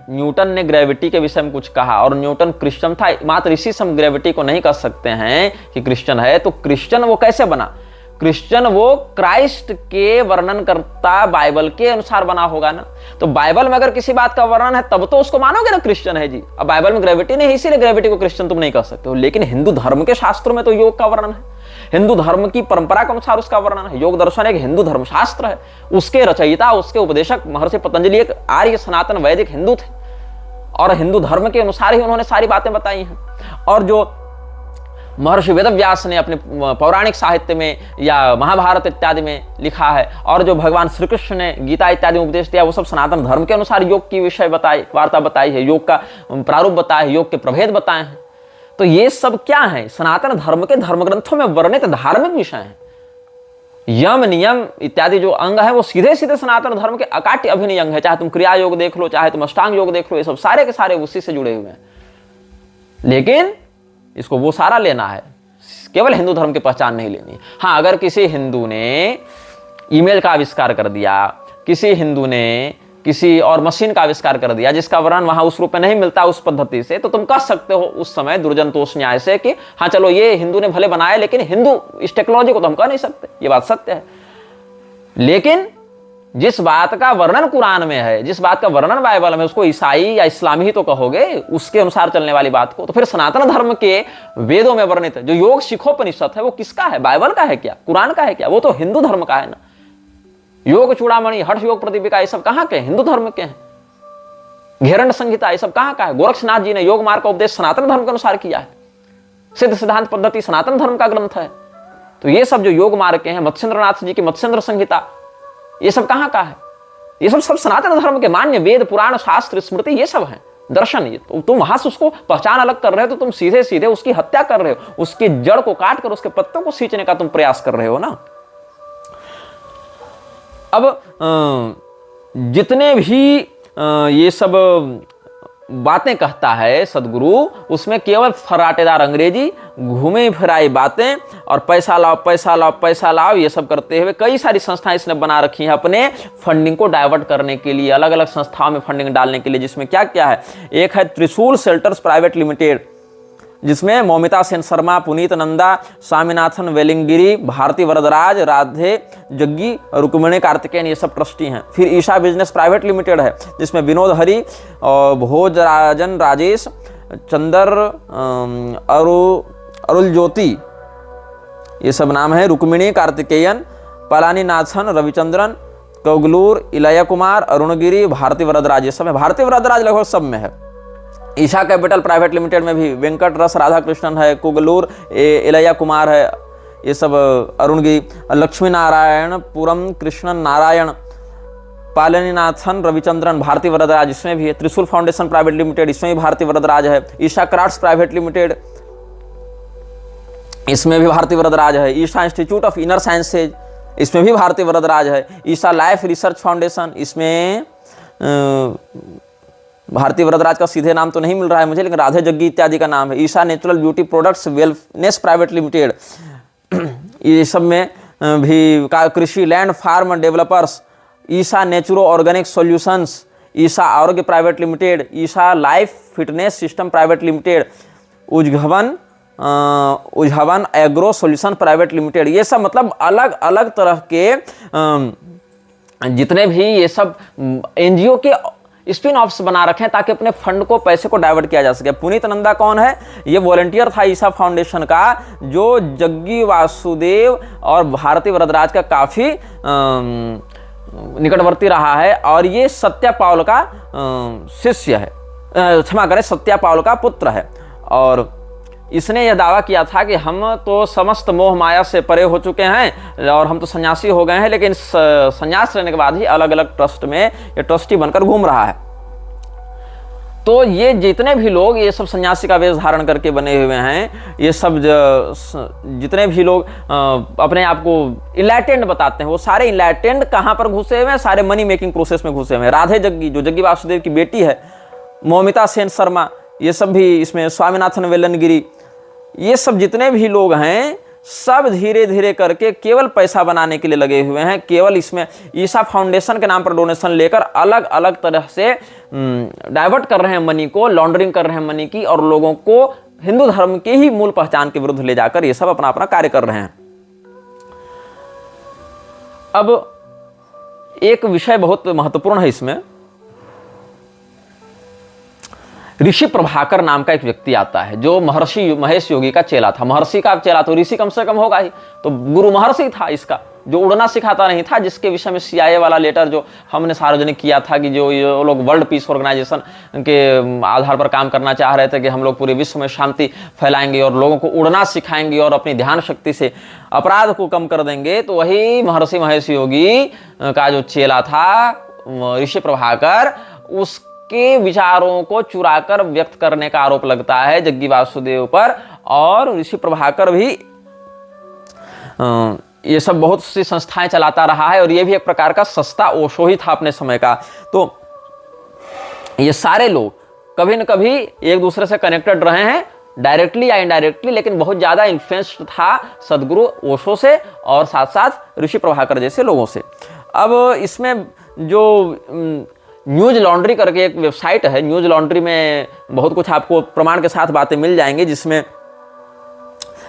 न्यूटन ने ग्रेविटी के विषय में कुछ कहा और न्यूटन क्रिश्चियन था, मात्र इसी से हम ग्रेविटी को नहीं कह सकते हैं कि क्रिश्चियन है, तो क्रिश्चियन वो कैसे बना? क्रिश्चियन वो क्राइस्ट के वर्णन करता बाइबल के अनुसार बना होगा ना। तो बाइबल में अगर किसी बात का वर्णन है तब तो उसको मानोगे ना क्रिश्चियन है जी। अब बाइबल में ग्रेविटी नहीं है, इसीलिए ग्रेविटी को क्रिश्चियन तुम नहीं कह सकते हो। लेकिन हिंदू धर्म के शास्त्रों में तो योग का वर्णन है, हिंदू धर्म की परंपरा के अनुसार उसका वर्णन है। योग दर्शन एक हिंदू धर्मशास्त्र है, उसके रचयिता, उसके उपदेशक महर्षि पतंजलि एक आर्य सनातन वैदिक हिंदू थे और हिंदू धर्म के अनुसार ही उन्होंने सारी बातें बताई हैं। और जो महर्षि वेदव्यास ने अपने पौराणिक साहित्य में या महाभारत इत्यादि में लिखा है, और जो भगवान श्री कृष्ण ने गीता इत्यादि में उपदेश दिया, वो सब सनातन धर्म के अनुसार योग की विषय बताई, वार्ता बताई है, योग का प्रारूप बताया है, योग के प्रभेद बताए हैं। तो ये सब क्या है? सनातन धर्म के धर्म ग्रंथों में वर्णित धार्मिक विषय हैं। यम नियम इत्यादि जो अंग है वो सीधे सीधे सनातन धर्म के अकाट्य अभिनय अंग है। चाहे तुम क्रिया योग देख लो, चाहे तुम अष्टांग योग देख लो, ये सब सारे के सारे उसी से जुड़े हुए हैं। लेकिन इसको वो सारा लेना है, केवल हिंदू धर्म की पहचान नहीं लेनी। हाँ, अगर किसी हिंदू ने ईमेल का आविष्कार कर दिया, किसी हिंदू ने किसी और मशीन का आविष्कार कर दिया जिसका वर्णन वहां उस रूप में नहीं मिलता उस पद्धति से, तो तुम कह सकते हो उस समय दुर्जनतोष न्याय से कि हाँ चलो ये हिंदू ने भले बनाया, लेकिन हिंदू इस टेक्नोलॉजी को तो हम कह नहीं सकते, ये बात सत्य है। लेकिन जिस बात का वर्णन कुरान में है, जिस बात का वर्णन बाइबल में, उसको ईसाई या इस्लामी ही तो कहोगे, उसके अनुसार चलने वाली बात को। तो फिर सनातन धर्म के वेदों में वर्णित जो योग शिखोपनिषद है वो किसका है? बाइबल का है क्या? कुरान का है क्या? वो तो हिंदू धर्म का है ना। योग चूड़ामणि, हर्ष योग प्रतिपिका, ये सब कहाँ के? हिंदू धर्म के हैं। घेरंड संहिता, ये सब कहाँ का है? गोरक्षनाथ जी ने योग मार्ग का उपदेश सनातन धर्म के अनुसार किया है। सिद्ध सिद्धांत पद्धति सनातन धर्म का ग्रंथ है। तो ये सब जो योग मार्ग के हैं, मत्स्येंद्रनाथ जी की मत्स्येंद्र संहिता, ये सब कहाँ का है? ये सब सनातन धर्म के मान्य वेद, पुराण, शास्त्र, स्मृति, ये सब है दर्शन। ये तो तुम वहां से उसको पहचान अलग कर रहे हो, तो तुम सीधे सीधे उसकी हत्या कर रहे हो, उसकी जड़ को काट कर उसके पत्तों को सींचने का तुम प्रयास कर रहे हो ना। अब जितने भी ये सब बातें कहता है सदगुरु, उसमें केवल फराटेदार अंग्रेजी, घूमे फिराई बातें और पैसा लाओ पैसा लाओ पैसा लाओ, ये सब करते हुए कई सारी संस्थाएं इसने बना रखी हैं अपने फंडिंग को डाइवर्ट करने के लिए, अलग अलग संस्थाओं में फंडिंग डालने के लिए। जिसमें क्या क्या है? एक है त्रिशूल शेल्टर्स प्राइवेट लिमिटेड, जिसमें मौमिता सेन शर्मा, पुनीत नंदा, स्वामीनाथन वेलिंगिरी, भारती वरदराज, राधे जग्गी, रुक्मिणी कार्तिकेयन, ये सब ट्रस्टी हैं। फिर ईशा बिजनेस प्राइवेट लिमिटेड है, जिसमें विनोद हरि और भोजराजन राजेश, चंदर, अरुल ज्योति, ये सब नाम है। रुक्मिणी कार्तिकेयन, पलानी नाथन, रविचंद्रन, कौगलूर, इलया कुमार, अरुणगिरी, भारती वरदराज, ये सब है। भारती वरदराज लगभग सब में है। ईशा कैपिटल प्राइवेट लिमिटेड में भी वेंकट रस राधा कृष्णन है, कुगलूर इलया कुमार है, ये सब अरुणगिरी, लक्ष्मी नारायण पुरम, कृष्णन नारायण, पालनीनाथन, रविचंद्रन, भारती वरदराज, इसमें भी है। त्रिशूल फाउंडेशन प्राइवेट लिमिटेड, इसमें भी भारती वरदराज है। ईशा क्राफ्ट्स प्राइवेट लिमिटेड, इसमें भी भारती वरदराज है। Isha institute of inner sciences, इसमें भी भारती वरदराज है। ईशा लाइफ रिसर्च फाउंडेशन, इसमें भारती वरदराज का सीधे नाम तो नहीं मिल रहा है मुझे, लेकिन राधे जग्गी इत्यादि का नाम है। Isha natural beauty products wellness private limited, ये सब में भी Krishi land farm developers, Isha naturo organic solutions, Isha Arogya private limited, Isha life fitness system private limited, Uzhavan agro solution private limited. ये सब मतलब अलग अलग तरह के जितने भी ये सब एनजीओ के स्पिन ऑफ्स बना रखे हैं ताकि अपने फंड को, पैसे को डाइवर्ट किया जा सके। पुनीत नंदा कौन है? ये वॉलंटियर था ईशा फाउंडेशन का, जो जग्गी वासुदेव और भारती वरदराज का काफी निकटवर्ती रहा है, और ये सत्या पाउल का शिष्य है, क्षमा करें, सत्या पाउल का पुत्र है। और इसने यह दावा किया था कि हम तो समस्त मोह माया से परे हो चुके हैं और हम तो सन्यासी हो गए हैं, लेकिन सन्यास लेने के बाद ही अलग अलग ट्रस्ट में ये ट्रस्टी बनकर घूम रहा है। तो ये जितने भी लोग ये सब सन्यासी का वेश धारण करके बने हुए हैं, ये सब जितने भी लोग अपने आप को इनलाइटेंड बताते हैं, वो सारे इनलाइटेंड कहाँ पर घुसे हुए हैं? सारे मनी मेकिंग प्रोसेस में घुसे हुए हैं। राधे जग्गी, जो जग्गी वासुदेव की बेटी है, मौमिता सेन शर्मा, ये सब भी इसमें, स्वामीनाथन वेलनगिरी, ये सब जितने भी लोग हैं सब धीरे धीरे करके केवल पैसा बनाने के लिए लगे हुए हैं। केवल इसमें ईसा फाउंडेशन के नाम पर डोनेशन लेकर अलग अलग तरह से डाइवर्ट कर रहे हैं मनी को, लॉन्ड्रिंग कर रहे हैं मनी की, और लोगों को हिंदू धर्म के ही मूल पहचान के विरुद्ध ले जाकर ये सब अपना अपना कार्य कर रहे हैं। अब एक विषय बहुत महत्वपूर्ण है इसमें, ऋषि प्रभाकर नाम का एक व्यक्ति आता है जो महर्षि महेश योगी का चेला था। महर्षि का चेला तो ऋषि कम से कम होगा ही, तो गुरु महर्षि था इसका, जो उड़ना सिखाता नहीं था, जिसके विषय में CIA वाला लेटर जो हमने सार्वजनिक किया था कि जो ये लोग वर्ल्ड पीस ऑर्गेनाइजेशन के आधार पर काम करना चाह रहे थे कि हम लोग पूरे विश्व में शांति फैलाएंगे और लोगों को उड़ना सिखाएंगे और अपनी ध्यान शक्ति से अपराध को कम कर देंगे। तो वही महर्षि महेश योगी का जो चेला था ऋषि प्रभाकर, उसके विचारों को चुराकर व्यक्त करने का आरोप लगता है जग्गी वासुदेव पर। और ऋषि प्रभाकर भी ये सब बहुत सी संस्थाएं चलाता रहा है और ये भी एक प्रकार का सस्ता ओशो ही था अपने समय का। तो ये सारे लोग कभी न कभी एक दूसरे से कनेक्टेड रहे हैं, डायरेक्टली या इनडायरेक्टली, लेकिन बहुत ज्यादा इन्फ्लुएंस्ड था सदगुरु ओशो से और साथ साथ ऋषि प्रभाकर जैसे लोगों से। अब इसमें जो न्यूज लॉन्ड्री करके एक वेबसाइट है, न्यूज लॉन्ड्री में बहुत कुछ आपको प्रमाण के साथ बातें मिल जाएंगी, जिसमें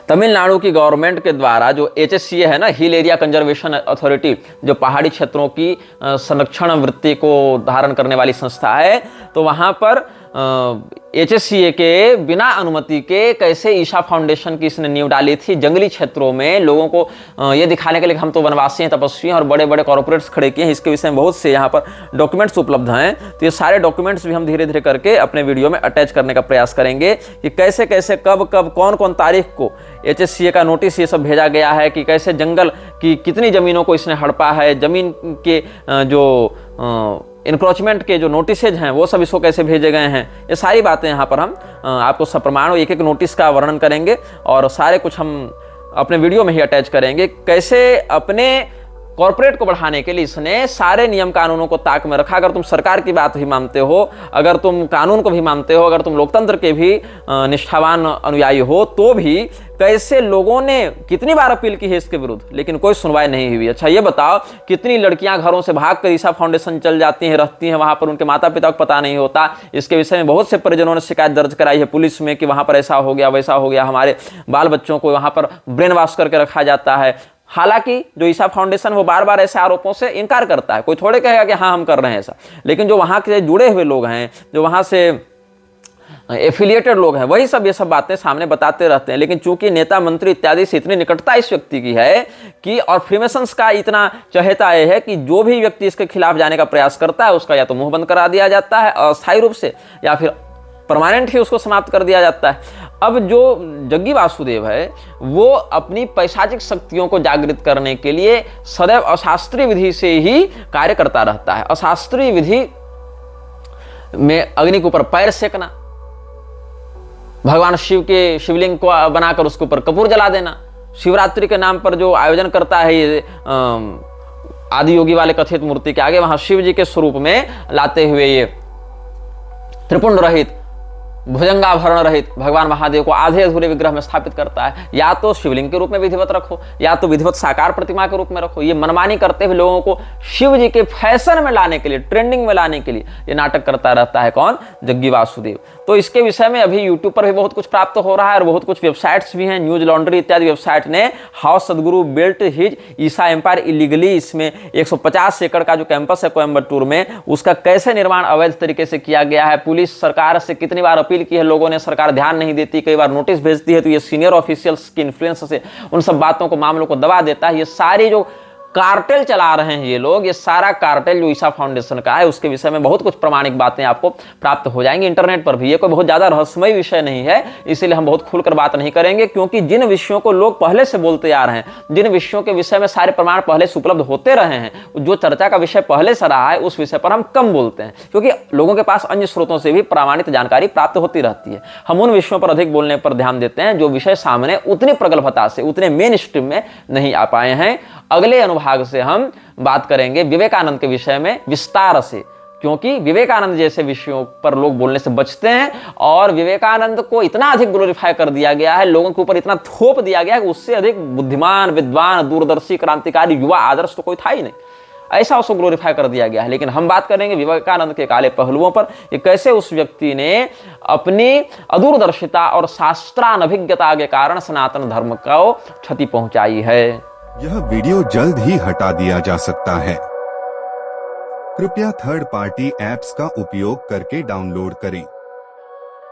तमिलनाडु की गवर्नमेंट के द्वारा जो HSCA है ना, हिल एरिया कंजर्वेशन अथॉरिटी, जो पहाड़ी क्षेत्रों की संरक्षण वृत्ति को धारण करने वाली संस्था है, तो वहाँ पर HSCA के बिना अनुमति के कैसे ईशा फाउंडेशन की इसने नींव डाली थी जंगली क्षेत्रों में लोगों को ये दिखाने के लिए हम तो वनवासी हैं, तपस्वी हैं और बड़े बड़े कॉर्पोरेट्स खड़े किए हैं। इसके विषय में बहुत से यहाँ पर डॉक्यूमेंट्स उपलब्ध हैं। तो ये सारे डॉक्यूमेंट्स भी हम धीरे धीरे करके अपने वीडियो में अटैच करने का प्रयास करेंगे कि कैसे कैसे कब कब कौन कौन तारीख को HSCA का नोटिस ये सब भेजा गया है, कि कैसे जंगल की कितनी जमीनों को इसने हड़पा है, जमीन के जो इनक्रोचमेंट के जो नोटिसेज हैं वो सब इसको कैसे भेजे गए हैं, ये सारी बातें यहाँ पर हम आपको सप्रमाण एक एक नोटिस का वर्णन करेंगे और सारे कुछ हम अपने वीडियो में ही अटैच करेंगे। कैसे अपने कॉर्पोरेट को बढ़ाने के लिए इसने सारे नियम कानूनों को ताक में रखा। अगर तुम सरकार की बात भी मानते हो, अगर तुम कानून को भी मानते हो, अगर तुम लोकतंत्र के भी निष्ठावान अनुयायी हो, तो भी कैसे लोगों ने कितनी बार अपील की है इसके विरुद्ध, लेकिन कोई सुनवाई नहीं हुई। अच्छा ये बताओ, कितनी लड़कियां घरों से भागकर ईशा फाउंडेशन चल जाती हैं, रहती हैं वहां पर, उनके माता पिता को पता नहीं होता। इसके विषय में बहुत से परिजनों ने शिकायत दर्ज कराई है पुलिस में कि वहां पर ऐसा हो गया वैसा हो गया, हमारे बाल बच्चों को वहां पर ब्रेन वॉश करके रखा जाता है। हालांकि जो ईशा फाउंडेशन वो बार बार ऐसे आरोपों से इनकार करता है, कोई थोड़े कहेगा कि हाँ हम कर रहे हैं ऐसा, लेकिन जो वहां के जुड़े हुए लोग हैं, जो वहां से एफिलिएटेड लोग हैं, वही सब ये सब बातें सामने बताते रहते हैं। लेकिन चूंकि नेता मंत्री इत्यादि से इतनी निकटता इस व्यक्ति की है कि, और फ्रीमेसन्स का इतना चहेता है कि जो भी व्यक्ति इसके खिलाफ जाने का प्रयास करता है उसका या तो मुंह बंद करा दिया जाता है अस्थायी रूप से, या फिर परमानेंट ही उसको समाप्त कर दिया जाता है। अब जो जग्गी वासुदेव है वो अपनी पैशाचिक शक्तियों को जागृत करने के लिए सदैव अशास्त्रीय विधि से ही कार्य करता रहता है। अशास्त्रीय विधि में अग्नि के ऊपर पैर सेकना, भगवान शिव के शिवलिंग को बनाकर उसके ऊपर कपूर जला देना, शिवरात्रि के नाम पर जो आयोजन करता है ये आदि योगी वाले कथित मूर्ति के आगे वहां शिव जी के स्वरूप में लाते हुए ये त्रिपुंड रहित भुजंगाभरण रहित भगवान महादेव को आधे अधूरे विग्रह में स्थापित करता है। या तो शिवलिंग के रूप में विधिवत रखो, या तो विधिवत साकार प्रतिमा के रूप में रखो। ये मनमानी करते हुए लोगों को शिव जी के फैशन में लाने के लिए, ट्रेंडिंग में लाने के लिए ये नाटक करता रहता है कौन? जग्गी वासुदेव। तो इसके विषय में अभी यूट्यूब पर भी बहुत कुछ प्राप्त हो रहा है और बहुत कुछ वेबसाइट्स भी हैं। न्यूज लॉन्ड्री इत्यादि वेबसाइट ने हाउ सदगुरु बिल्ट हिज ईसा एम्पायर इलीगली, इसमें 150 एकड़ का जो कैंपस है कोयम्बटूर में, उसका कैसे निर्माण अवैध तरीके से किया गया है। पुलिस सरकार से कितनी बार अपील की है, लोगों ने, सरकार ध्यान नहीं देती, कई बार नोटिस भेजती है, तो ये सीनियर ऑफिशियल्स की इन्फ्लुएंस से उन सब बातों को, मामलों को दबा देता है। ये सारी जो कार्टेल चला रहे हैं ये लोग, ये सारा कार्टेल जो ईशा फाउंडेशन का है उसके विषय में बहुत कुछ प्रमाणिक बातें आपको प्राप्त हो जाएंगी इंटरनेट पर भी। ये कोई बहुत ज्यादा रहस्यमय विषय नहीं है, इसीलिए हम बहुत खुलकर बात नहीं करेंगे, क्योंकि जिन विषयों को लोग पहले से बोलते आ रहे हैं, जिन विषयों के विषय में सारे प्रमाण पहले से उपलब्ध होते रहे हैं, जो चर्चा का विषय पहले से रहा है, उस विषय पर हम कम बोलते हैं, क्योंकि लोगों के पास अन्य स्रोतों से भी प्रमाणित जानकारी प्राप्त होती रहती है। हम उन विषयों पर अधिक बोलने पर ध्यान देते हैं जो विषय सामने उतनी प्रगल्भता से, उतने मेन स्ट्रीम में नहीं आ पाए हैं। अगले अनुभाग से हम बात करेंगे विवेकानंद के विषय में विस्तार से, क्योंकि विवेकानंद जैसे विषयों पर लोग बोलने से बचते हैं, और विवेकानंद को इतना अधिक ग्लोरीफाई कर दिया गया है, लोगों के ऊपर इतना थोप दिया गया है कि उससे अधिक बुद्धिमान, विद्वान, दूरदर्शी, क्रांतिकारी, युवा आदर्श तो कोई था ही नहीं। ऐसा उसको ग्लोरीफाई कर दिया गया है। लेकिन हम बात करेंगे विवेकानंद के काले पहलुओं पर, कि कैसे उस व्यक्ति ने अपनी अदूरदर्शिता और शास्त्रानभिज्ञता के कारण सनातन धर्म को क्षति पहुंचाई है। यह वीडियो जल्द ही हटा दिया जा सकता है। कृपया थर्ड पार्टी ऐप्स का उपयोग करके डाउनलोड करें।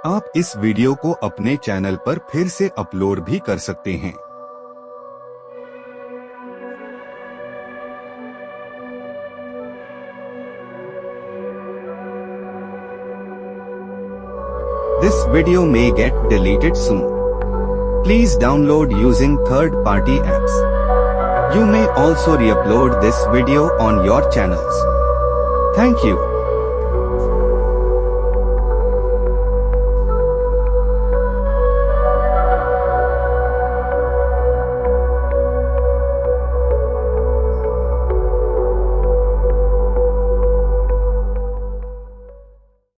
आप इस वीडियो को अपने चैनल पर फिर से अपलोड भी कर सकते हैं। This video may get deleted soon. Please download using third-party apps. You may also re-upload this video on your channels. Thank you.